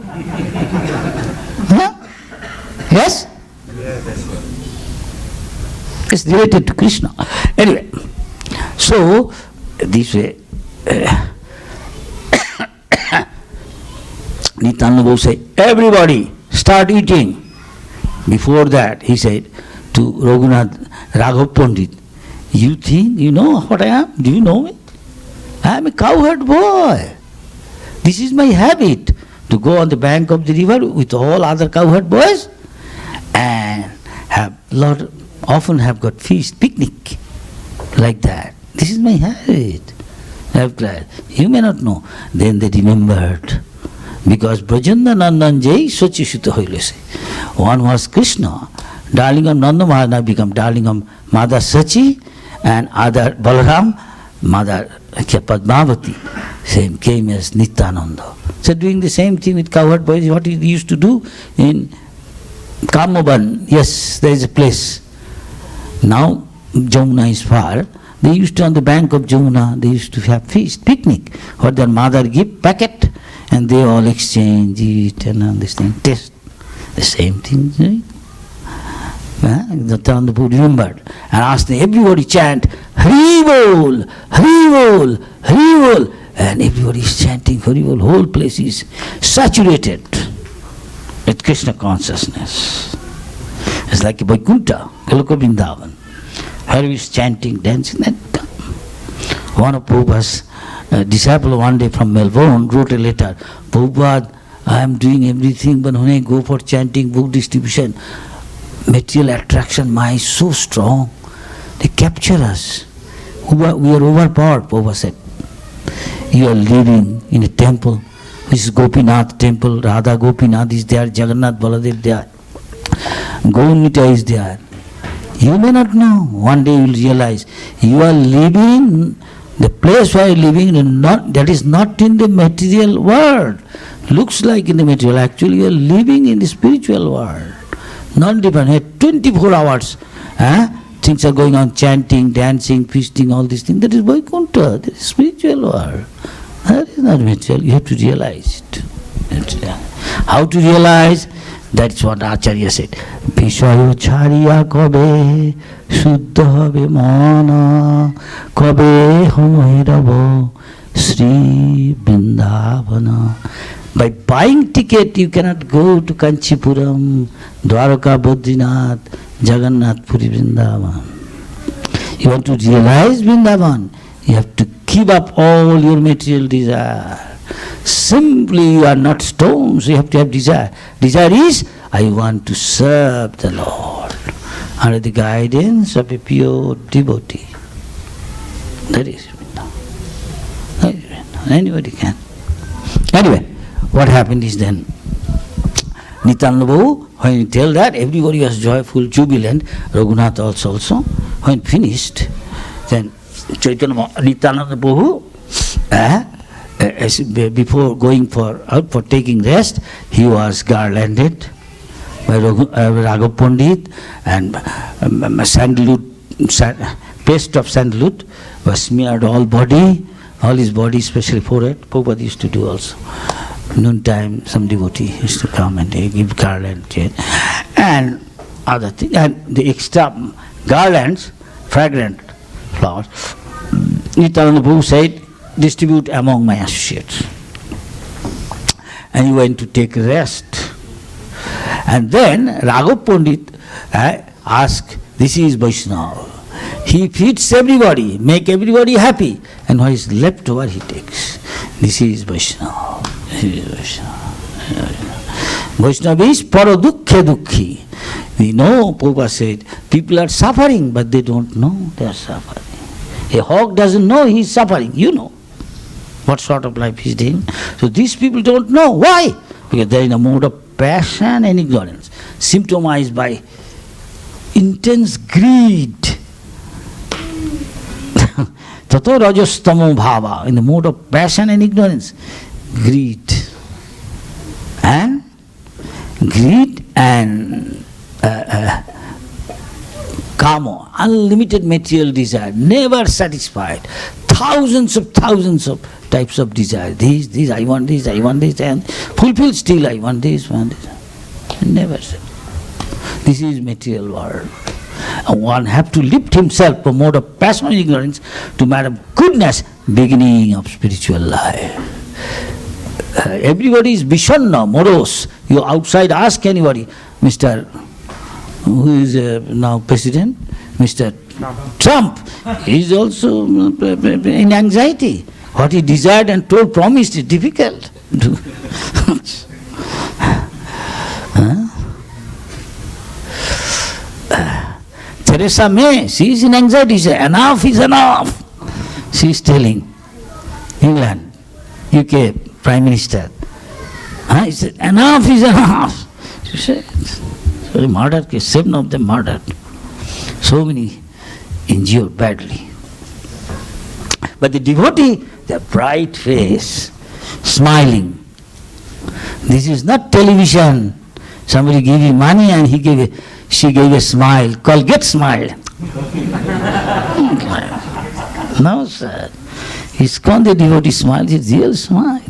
Huh? Yes? It's related to Krishna. Anyway, so this way, Nityananda Prabhu said, everybody start eating. Before that, he said to Raghav Pandit, you think you know what I am? Do you know me? I am a cowherd boy. This is my habit, to go on the bank of the river with all other cowherd boys and often have got feast, picnic, like that. This is my habit. I'm glad. You may not know. Then they remembered. Because Brajanda Nandan Jai Sochishita Hoilese. One was Krishna, darling of Nanda Maharaj become darling of Mother Sachi, and other Balaram, Mother Padmavati, same came as Nityananda. So doing the same thing with cowherd boys, what he used to do in Kamaban. Yes, there is a place. Now Jamuna is far. They used to, on the bank of Jamuna, they used to have feast, picnic, or their mother give packet, and they all exchange, eat, and all this thing, taste. The same thing, right? Nityananda Prabhu remembered and asked them, everybody chant, Hari Bol, Hari Bol, Hari Bol. And everybody is chanting Hari Bol. Whole place is saturated with Krishna consciousness. It's like a Vaikuntha, Goloka Vrindavan. Hari is chanting, dancing. One of Prabhupada's disciple one day from Melbourne wrote a letter, Prabhupada, I am doing everything, but when I go for chanting, book distribution, material attraction, mind is so strong, they capture us. We are overpowered, Prabhupada said. You are living in a temple, which is Gopinath temple, Radha Gopinath is there, Jagannath Baladev there, Gaunita is there. You may not know. One day you will realize you are living, the place where you are living, that is not in the material world. Looks like in the material, actually you are living in the spiritual world. Non-dependent, 24 hours, things are going on, chanting, dancing, feasting, all these things. That is Vaikuntha, that is spiritual world. That is not material. You have to realize it. How to realize? That's what Acharya said. Vishayo chariya kabe shuddha habe mana kabe homairavo Sri Vrindavana. By buying ticket, you cannot go to Kanchipuram, Dwaraka, Badrinath, Jagannath, Puri, Vrindavan. You want to realize Vrindavan, you have to give up all your material desire. Simply, you are not stones, you have to have desire. Desire is, I want to serve the Lord under the guidance of a pure devotee. That is Vrindavan. Anybody can. Anyway, what happened is then, Nityananda Prabhu, when he tell that, everybody was joyful, jubilant, Raghunath also. When finished, then Nityananda Prabhu, before going out for taking rest, he was garlanded by Raghav Pandit, and sandalwood, paste of sandalwood was smeared all his body, especially forehead. Prabhupada used to do also. Noontime, some devotee used to come and they give garland and other things. And the extra garlands, fragrant flowers, Nityananda Prabhu said, distribute among my associates. And he went to take rest. And then Raghav Pandit asked, this is Vaishnava. He feeds everybody, make everybody happy, and what is left over he takes. This is Vaishnava. Vaishnava is paradukhe dukhi. We know, Prabhupada said, people are suffering, but they don't know they are suffering. A hog doesn't know he is suffering. You know what sort of life he is living. So these people don't know. Why? Because they are in a mode of passion and ignorance, symptomized by intense greed. Tato rajastamo bhava, in the mode of passion and ignorance. Greed and kamo, unlimited material desire, never satisfied. Thousands of types of desire. These, I want this, and fulfill still, I want this. Never said. This is material world. And one have to lift himself from mode of passion and ignorance to matter of goodness, beginning of spiritual life. Everybody is Vishanna, morose. You outside ask anybody, Mr. who is now president, Mr. Trump, he is also in anxiety. What he desired and told, promised is difficult. Theresa May, she is in anxiety. She said, enough is enough. She is telling England, UK Prime Minister. He said, enough is enough. She said, so murder case, 7 of them murdered. So many injured badly. But the devotee, the bright face, smiling. This is not television. Somebody gave you money and she gave a smile. Colgate smile. No, sir. ISKCON, the devotee smile is real smile.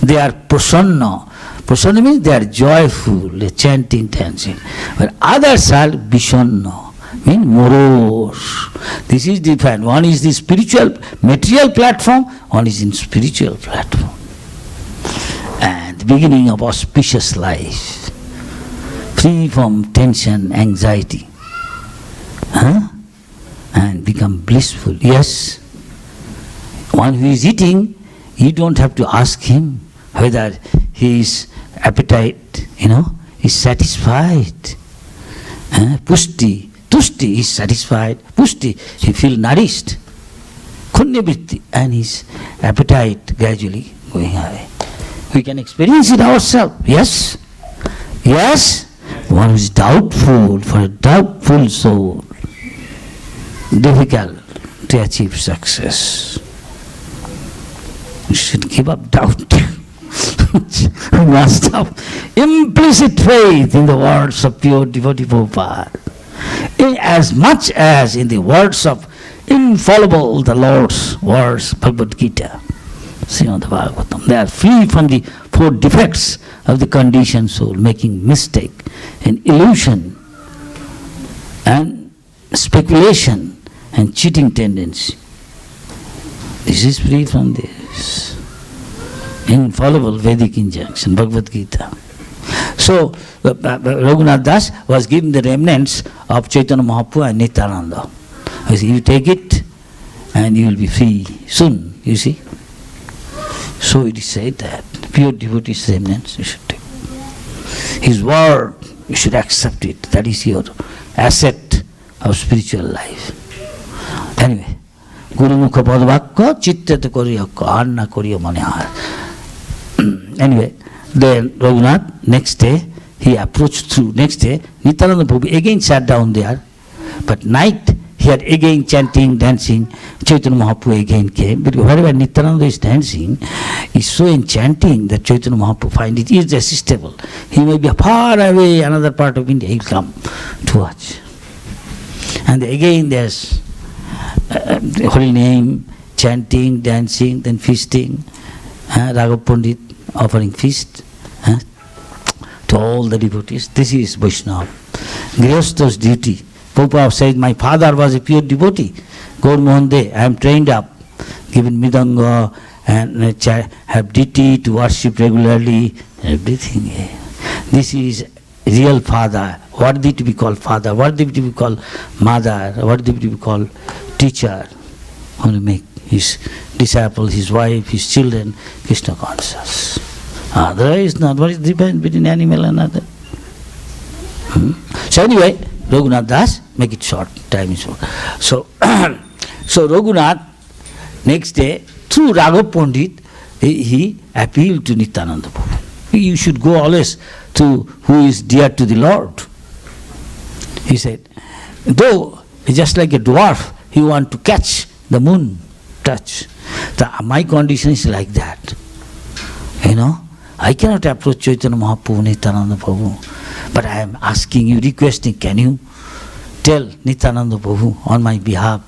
They are prasanna. Prasanna means they are joyful, they chanting, dancing. But others are vishanna, means morose. This is different. One is the spiritual, material platform, one is in spiritual platform. And the beginning of auspicious life, free from tension, anxiety, and become blissful. Yes, one who is eating, you don't have to ask him whether his appetite, is satisfied. Pushti, tushti is satisfied. Pushti, he feels nourished. Kunyavritti, and his appetite gradually going away. We can experience it ourselves. Yes? Yes? One who is doubtful, for a doubtful soul, difficult to achieve success. You should give up doubt. We must have implicit faith in the words of pure devotee Prabhupada. as much as in the words of infallible the Lord's words, Bhagavad Gita, Srimad Bhagavatam. They are free from the 4 defects of the conditioned soul, making mistake and illusion and speculation and cheating tendency. This is free from this infallible Vedic injunction, Bhagavad Gita. So, Raghunath Das was given the remnants of Chaitanya Mahaprabhu and Nityananda. I say, you take it and you will be free soon, you see. So it is said that pure devotee's remnants you should take. His word, you should accept it. That is your asset of spiritual life. Anyway, Guru Mukha Padvakya Chittata Koriyakya Anna Koriya Manihar. Anyway, then Raghunath, next day, he approached through. Next day, Nityananda Prabhu again sat down there. But night, he had again chanting, dancing. Chaitanya Mahaprabhu again came. But wherever Nityananda is dancing, is so enchanting that Chaitanya Mahaprabhu finds it irresistible. He may be far away, another part of India, he will come to watch. And again there's the holy name, chanting, dancing, then feasting. Raghav Pandit offering feast to all the devotees. This is Vaishnava. Grihastha's duty. Prabhupada said, my father was a pure devotee. Gaur Mohan De, I am trained up, given midanga and have deity to worship regularly, everything. This is real father, worthy to be called father, worthy to be called mother, worthy to be called teacher, who will make his disciple, his wife, his children, Krishna conscious. Otherwise not. What is the difference between animal and other? So anyway, Raghunath Das, make it short, time is short. So, so Raghunath, next day, through Raghav Pandit, he appealed to Nityananda Prabhu. You should go always to who is dear to the Lord. He said, though just like a dwarf, he want to catch the moon touch. My condition is like that. You know, I cannot approach Chaitanya Mahaprabhu, Nityananda Prabhu. But I am asking you, requesting, can you tell Nityananda Prabhu on my behalf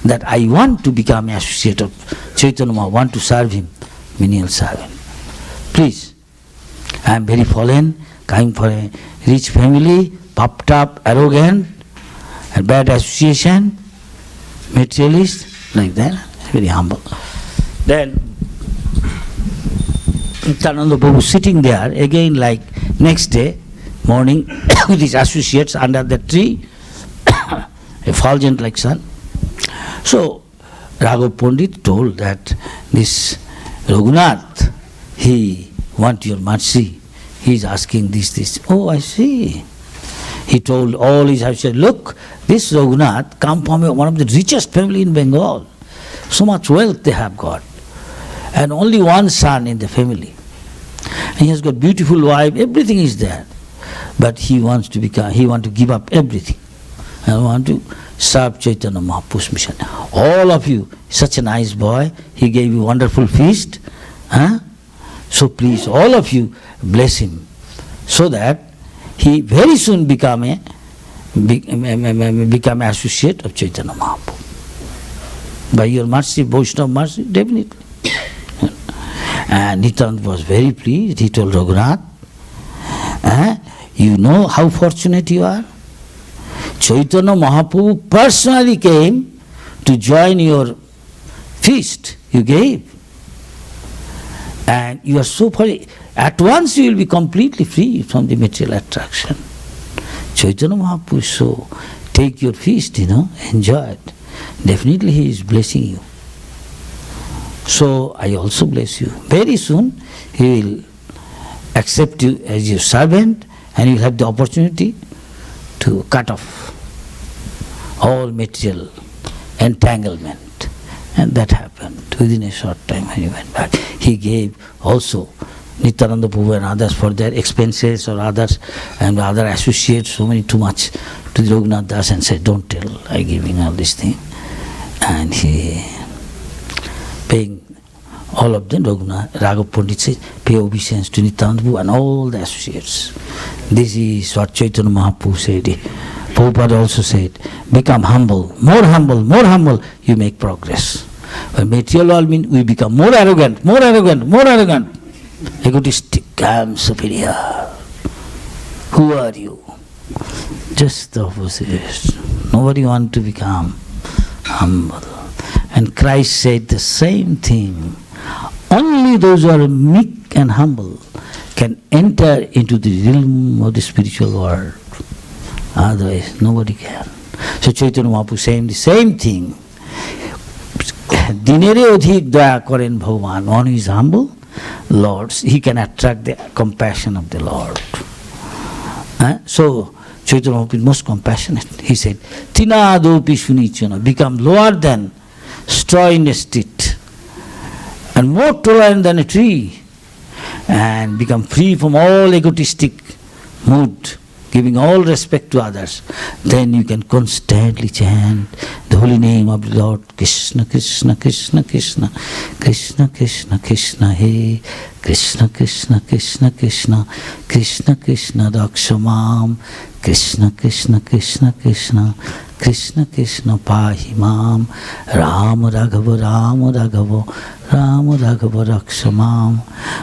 that I want to become associate of Chaitanya Mahaprabhu, want to serve him, menial servant. Please, I am very fallen, coming from a rich family, puffed up, arrogant, a bad association, materialist, like that, very humble. Then Nityananda Prabhu sitting there, again like next day, morning, with his associates under the tree, effulgent like sun. So, Raghav Pandit told that this Raghunath, he wants your mercy. He is asking this. Oh, I see. He told all his associates, look, this Raghunath come from one of the richest family in Bengal. So much wealth they have got. And only one son in the family. And he has got beautiful wife, everything is there. But he wants to give up everything. And want to serve Chaitanya Mahaprabhu's mission. All of you, such a nice boy, he gave you wonderful feast. So please, all of you, bless him. So that he very soon become associate of Chaitanya Mahaprabhu. By your mercy, Vaishnava mercy, definitely. And Nityananda was very pleased. He told Raghunath, you know how fortunate you are? Chaitanya Mahaprabhu personally came to join your feast you gave. And you are so far, at once you will be completely free from the material attraction. Chaitanya Mahaprabhu, so take your feast, enjoy it. Definitely he is blessing you. So I also bless you. Very soon he will accept you as your servant and you will have the opportunity to cut off all material entanglement. And that happened within a short time when he went back. He gave also Nityananda Prabhu and others for their expenses or others and other associates, so many too much to the Raghunath Das and said, don't tell, I giving all this thing. And he paying all of them, Raghav Pandit says, pay obeisance to Nityananda Prabhu and all the associates. This is what Chaitanya Mahaprabhu said. Prabhupada also said, become humble, more humble, you make progress. When material world means we become more arrogant, egotistic, I am superior. Who are you? Just the opposite. Nobody wants to become humble. And Christ said the same thing. Only those who are meek and humble can enter into the realm of the spiritual world. Otherwise, nobody can. So Chaitanya Mahaprabhu saying the same thing. Dinere odhik daya karen bhagavan. One who is humble, Lord, he can attract the compassion of the Lord. So Chaitanya Mahaprabhu is most compassionate. He said, Tinadopi sunichana, become lower than straw in a street, and more tolerant than a tree, and become free from all egotistic mood, giving all respect to others. Then you can constantly chant the holy name of the Lord, Krishna, Krishna, Krishna, Krishna, Krishna, Krishna, Krishna, He, Krishna, Krishna, Krishna, Krishna, Krishna, Krishna, Dakshamam, Krishna, Krishna, Krishna, Krishna, Krishna, Krishna, Pahi Mam, Ram Raghava, Ram Raghava, Ram Raghava, Rakshamam,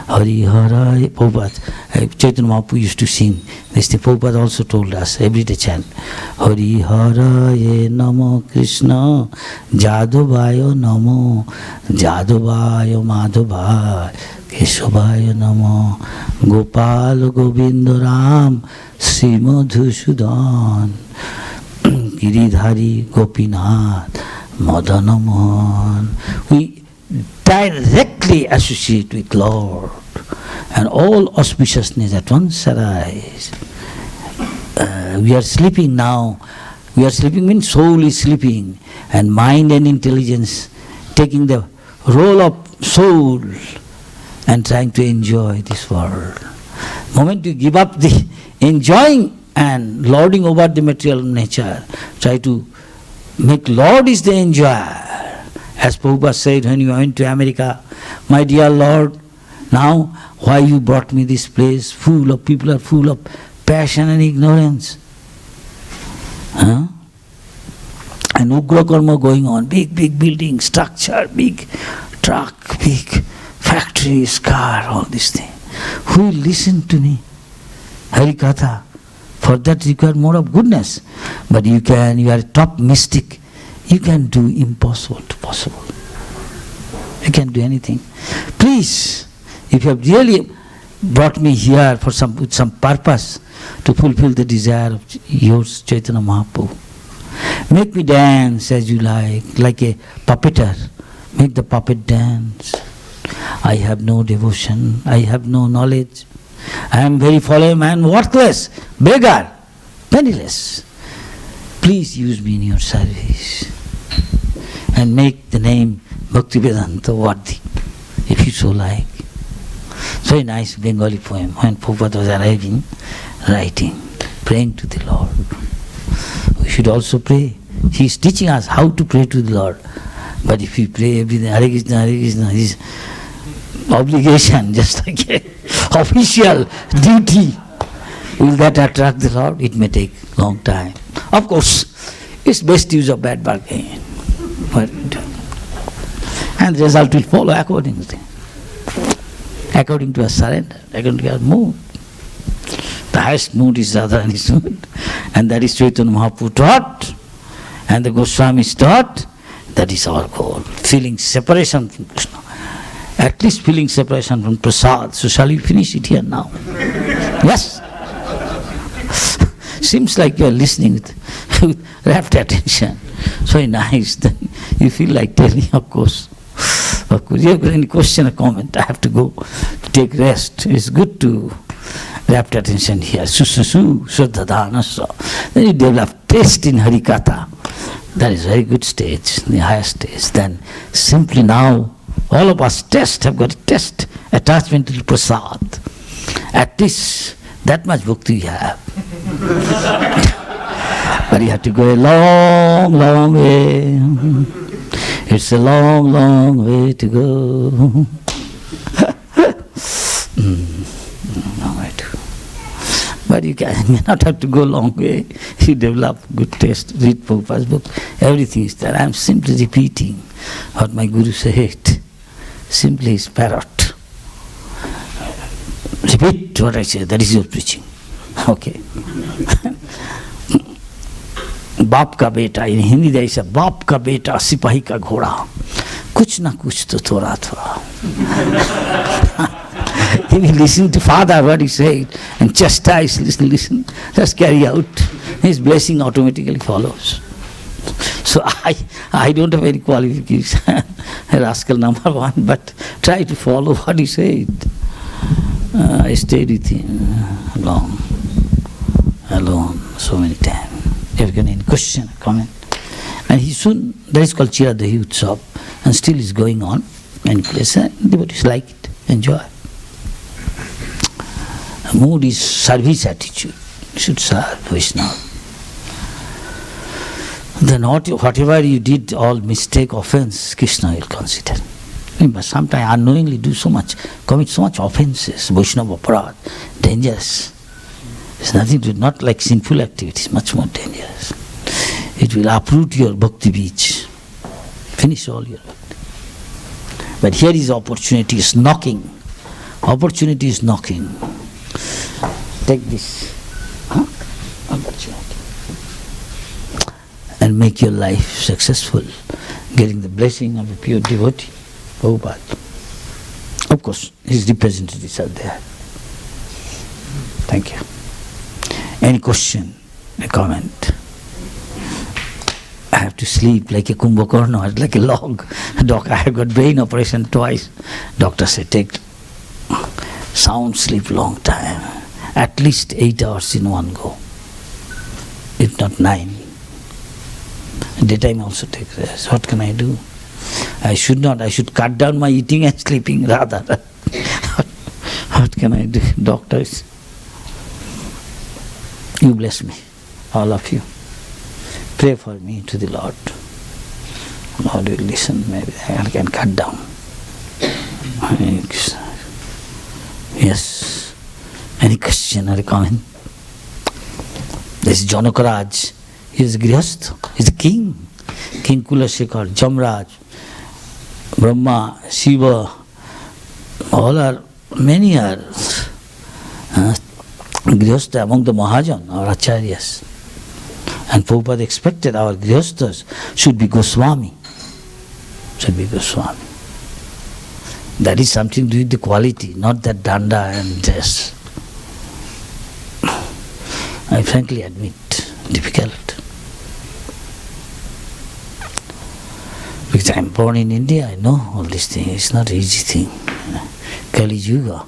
Hari Hara. Prabhupada, Chaitanya Mahaprabhu used to sing this thing. Prabhupada also told us, every day chant, Hari Hara Ye Namo Krishna, Jadavaya Namo, Jadavaya Madhavaya, Keshavaya Namo, Gopal Govinda Ram, Sri Madhusudan, Giridhari Gopinath, Madanamohan. We directly associate with Lord, and all auspiciousness at once arise. We are sleeping now. We are sleeping means soul is sleeping, and mind and intelligence taking the role of soul and trying to enjoy this world. Moment you give up the enjoying and lording over the material nature, try to make Lord is the enjoyer. As Prabhupada said when you went to America, my dear Lord, now why you brought me this place full of people are full of passion and ignorance. Huh? And Ugra Karma going on, big building, structure, big truck, big factories, car, all this thing. Who will listen to me? Harikatha. For that require more of goodness. But you are a top mystic. You can do impossible to possible. You can do anything. Please, if you have really brought me here for with some purpose to fulfill the desire of yours, Chaitanya Mahaprabhu, make me dance as you like a puppeteer. Make the puppet dance. I have no devotion. I have no knowledge. I am very fallen man, worthless, beggar, penniless. Please use me in your service and make the name Bhaktivedanta worthy, if you so like. So a nice Bengali poem when Prabhupada was arriving, writing, praying to the Lord. We should also pray. He is teaching us how to pray to the Lord. But if we pray everything, Hare Krishna, Hare Krishna, his obligation, just like a official duty, will that attract the Lord? It may take long time. Of course, it's best use of bad bargain. And the result will follow accordingly. According to our surrender, according to our mood. The highest mood is Radharani's mood. And that is Chaitanya Mahaprabhu taught. And the Goswamis taught. That is our goal. Feeling separation from Krishna. At least feeling separation from prasad. So shall we finish it here now? Yes? Seems like you are listening with rapt attention. So nice. Then you feel like telling, of course. Of course. You have got any question or comment? I have to go to take rest. It's good to rapt attention here. Sususu, Shraddhadanasa. Then you develop taste in Harikatha. That is very good stage, the highest stage. Then simply now, all of us have got a test, attachment to the prasad. At least that much bhakti you have. But you have to go a long, long way. It's a long, long way to go. Long way to go. But you may not have to go a long way. You develop good taste, read Prabhupada's book, everything is there. I am simply repeating what my Guru said. Simply his parrot. Repeat what I say, that is your preaching. Okay. बाप का बेटा, in Hindi there is a बाप का बेटा सिपाही का घोड़ा, कुछ ना कुछ तो थोड़ा थोड़ा. If you listen to Father what he said and chastise, listen, just carry out, his blessing automatically follows. So I don't have any qualification, rascal number one, but try to follow what he said. I stayed with him alone, so many times. If you any question, comment. And he soon, that is called Chiradahi Utsav, and still is going on, many places, devotees like it, enjoy. Mood is service attitude, you should serve Vaishnava. Then whatever you did, all mistake, offense, Krishna will consider. But sometimes unknowingly do so much, commit so much offenses, Vaishnava aparad, dangerous. It's nothing to do, not like sinful activities, much more dangerous. It will uproot your bhakti beach, finish all your bhakti. But here is opportunity, is knocking. Opportunity is knocking. Take this opportunity and make your life successful, getting the blessing of a pure devotee, Prabhupada. Of course, his representatives are there. Thank you. Any question, a comment? I have to sleep like a Kumbhakarna, like a log. Doctor, I have got brain operation twice. Doctor said, take sound sleep long time. At least 8 hours in one go. If not 9. Daytime also take rest. What can I do? I should cut down my eating and sleeping rather. What can I do? Doctors, you bless me, all of you. Pray for me to the Lord. Lord will listen, maybe I can cut down. Yes. Any question or comment? This is Janakaraj. He is Grihastha. He is a king. King Kulashekar, Jamraj, Brahma, Shiva, all are, many are Grihastha among the Mahajan, our Acharyas. And Prabhupada expected our Grihasthas should be Goswami. Should be Goswami. That is something to do with the quality, not that danda and dress. I frankly admit, difficult. Because I am born in India, I know all these things. It's not an easy thing. Kali Yuga,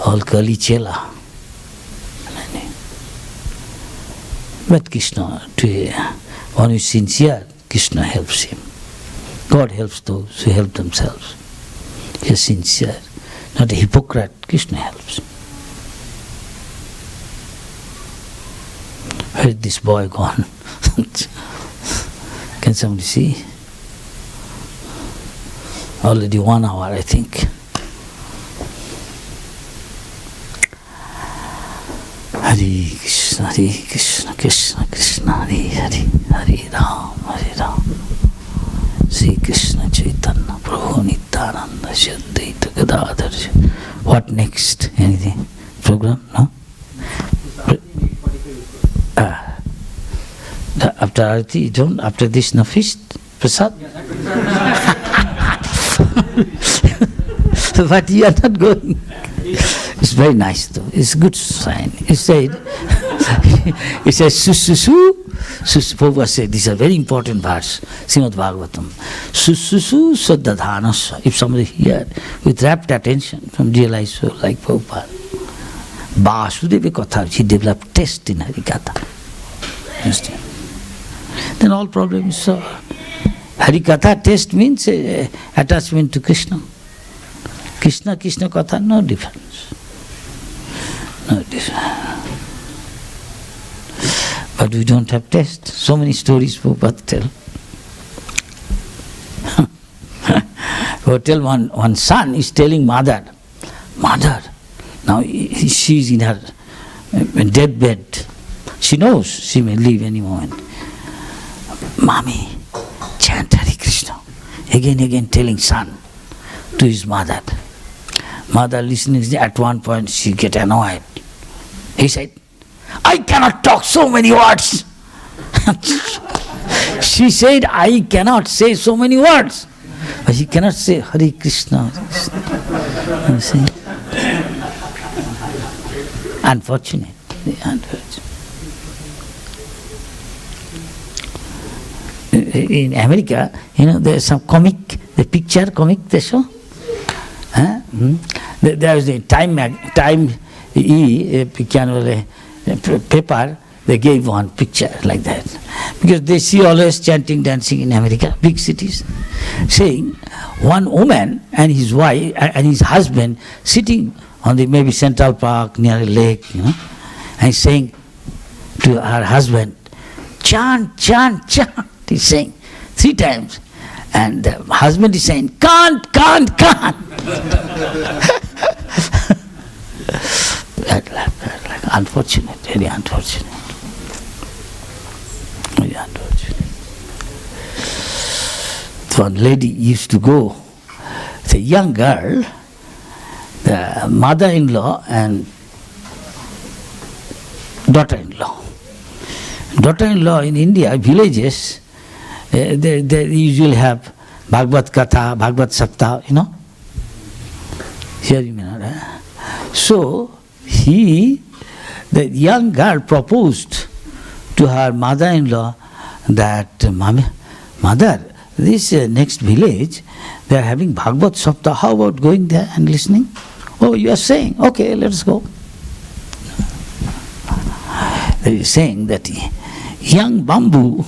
all Kali Chela. But Krishna, to one who is sincere, Krishna helps him. God helps those who help themselves. He is sincere, not a hypocrite. Krishna helps. Where is this boy gone? Can somebody see? Already 1 hour, I think. Hare Krishna, Krishna Krishna, Hare Hare, Hare Ram, Sri Krishna Chaitanya, Prabhu Nityananda, Shaddaita Gadadhar. What next? Anything? Program? No? After Arati, you don't? After this, no feast? Prasad? But you are not going. It's very nice though. It's a good sign. He said, he says, Sususu, Prabhupada said, this is a very important verse, Srimad Bhagavatam. Sususu Saddhadhanasya. If somebody here with rapt attention from realized soul like Prabhupada, Vasudeva Katha, he developed taste in Harikatha. Understand? Then all problems is solved. Harikatha taste means attachment to Krishna. Krishna Katha, no difference. No difference. But we don't have taste. So many stories Prabhupada tell. Tell one son is telling mother, now she is in her deathbed. She knows she may leave any moment. Mommy, chant Hare Krishna. Again telling son to his mother. Mother listening, at one point she get annoyed. He said, I cannot talk so many words. She said, I cannot say so many words. But he cannot say Hare Krishna. Hare Krishna. You see? Unfortunate. In America, there's some comic, the picture comic they show. There's the Time paper, they gave one picture like that. Because they see always chanting, dancing in America, big cities, saying one woman and his wife and his husband sitting on the maybe Central Park near a lake, and saying to her husband, chant, chant, chant. He's saying 3 times. And the husband is saying, can't. Unfortunate, very unfortunate. Very unfortunate. One lady used to go, it's a young girl, the mother-in-law and daughter-in-law. Daughter-in-law in India, villages, they usually have Bhagavad Katha, Bhagavad Sapta, Here you may not. So, the young girl proposed to her mother-in-law that, Mother, this next village, they are having Bhagavad Sapta. How about going there and listening? Oh, you are saying, okay, let's go. They are saying that young bamboo,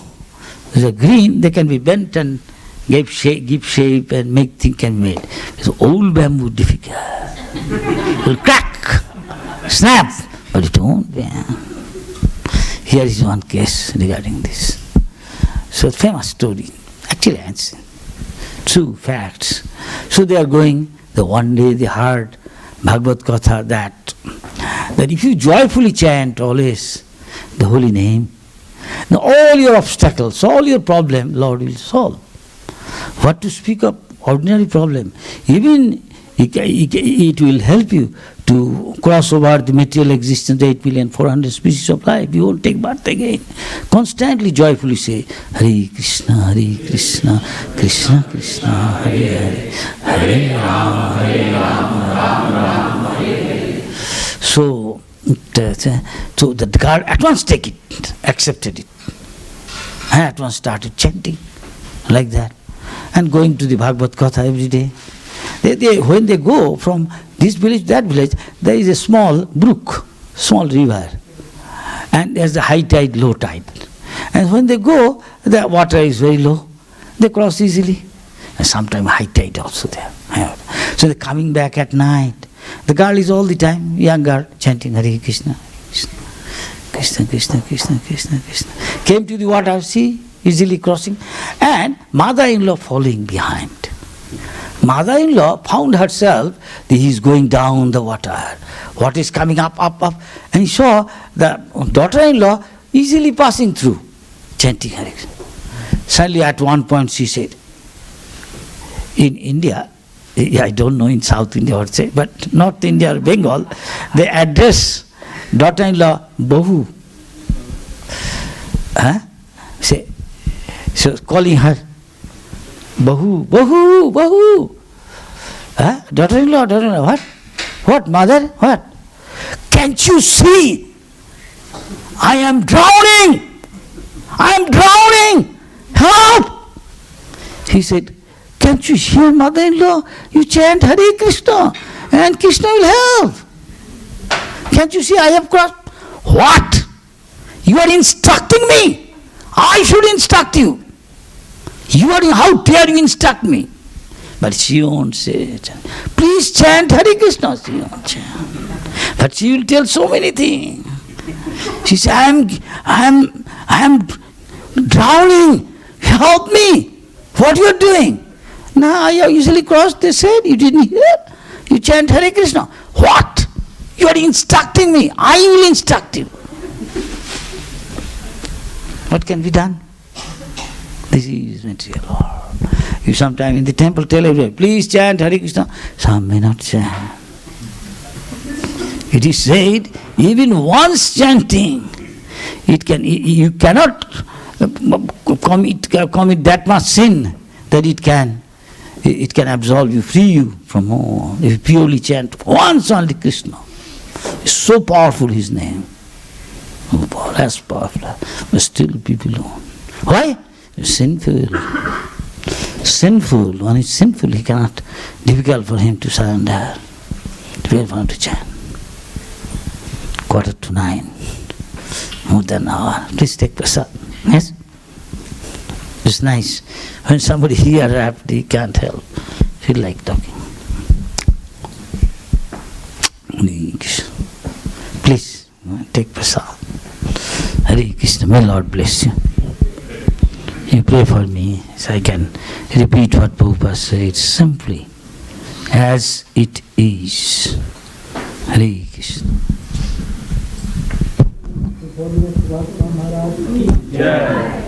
the green, they can be bent and give shape and make things can be made. It's old bamboo, difficult. It will crack, snap, but it won't. Here is one case regarding this. So famous story, actually true facts. So they are going, one day they heard Bhagavad Katha that if you joyfully chant always the holy name, now all your obstacles, all your problem, Lord will solve. What to speak of ordinary problem? Even it will help you to cross over the material existence, 8,400,000 species of life. You won't take birth again. Constantly, joyfully say, Hare Krishna, Krishna Krishna, Hare Hare, Hare Rama, Rama Rama, Hare Hare. So the guard at once accepted it. And at once started chanting like that. And going to the Bhagavad Katha every day. When they go from this village to that village, there is a small brook, small river. And there's a high tide, low tide. And when they go, the water is very low. They cross easily. And sometimes high tide also there. So they're coming back at night. The girl is all the time, young girl, chanting Hare Krishna, Krishna Krishna, Krishna Krishna, Krishna. Came to the water, see, easily crossing. And mother-in-law following behind. Mother-in-law found herself that he is going down the water. What is coming up. And he saw the daughter-in-law easily passing through, chanting Hare Krishna. Suddenly at one point she said, in India, I don't know in South India what to say, but North India or Bengal, they address daughter-in-law Bahu. So calling her Bahu, Bahu, Bahu. Daughter-in-law, what? What, mother? What? Can't you see? I am drowning! I am drowning! Help! He said, can't you hear, mother-in-law? You chant Hare Krishna and Krishna will help. Can't you see I have crossed? What? You are instructing me. I should instruct you. How dare you instruct me? But she won't say it. Please chant Hare Krishna. She won't chant. But she will tell so many things. She says, I am drowning. Help me. What you are doing? Now I usually cross, they said, you didn't hear? You chant Hare Krishna. What? You are instructing me. I will instruct you. What can be done? This is material. You sometime in the temple tell everybody, please chant Hare Krishna. Some may not chant. It is said, even once chanting, you cannot commit that much sin that it can absolve you, free you from all. If you purely chant once only Krishna. It's so powerful his name. Oh, that's powerful. But still people don't. Why? It's sinful. Sinful. When it's sinful, he cannot. Difficult for him to surrender. Difficult for him to chant. 8:45. More than an hour. Please take prasad. Yes? It's nice. When somebody here rapt, he can't help. Feel like talking. Please, take prasad. Hare Krishna. May Lord bless you. You pray for me so I can repeat what Prabhupada said simply as it is. Hare Krishna. Yeah.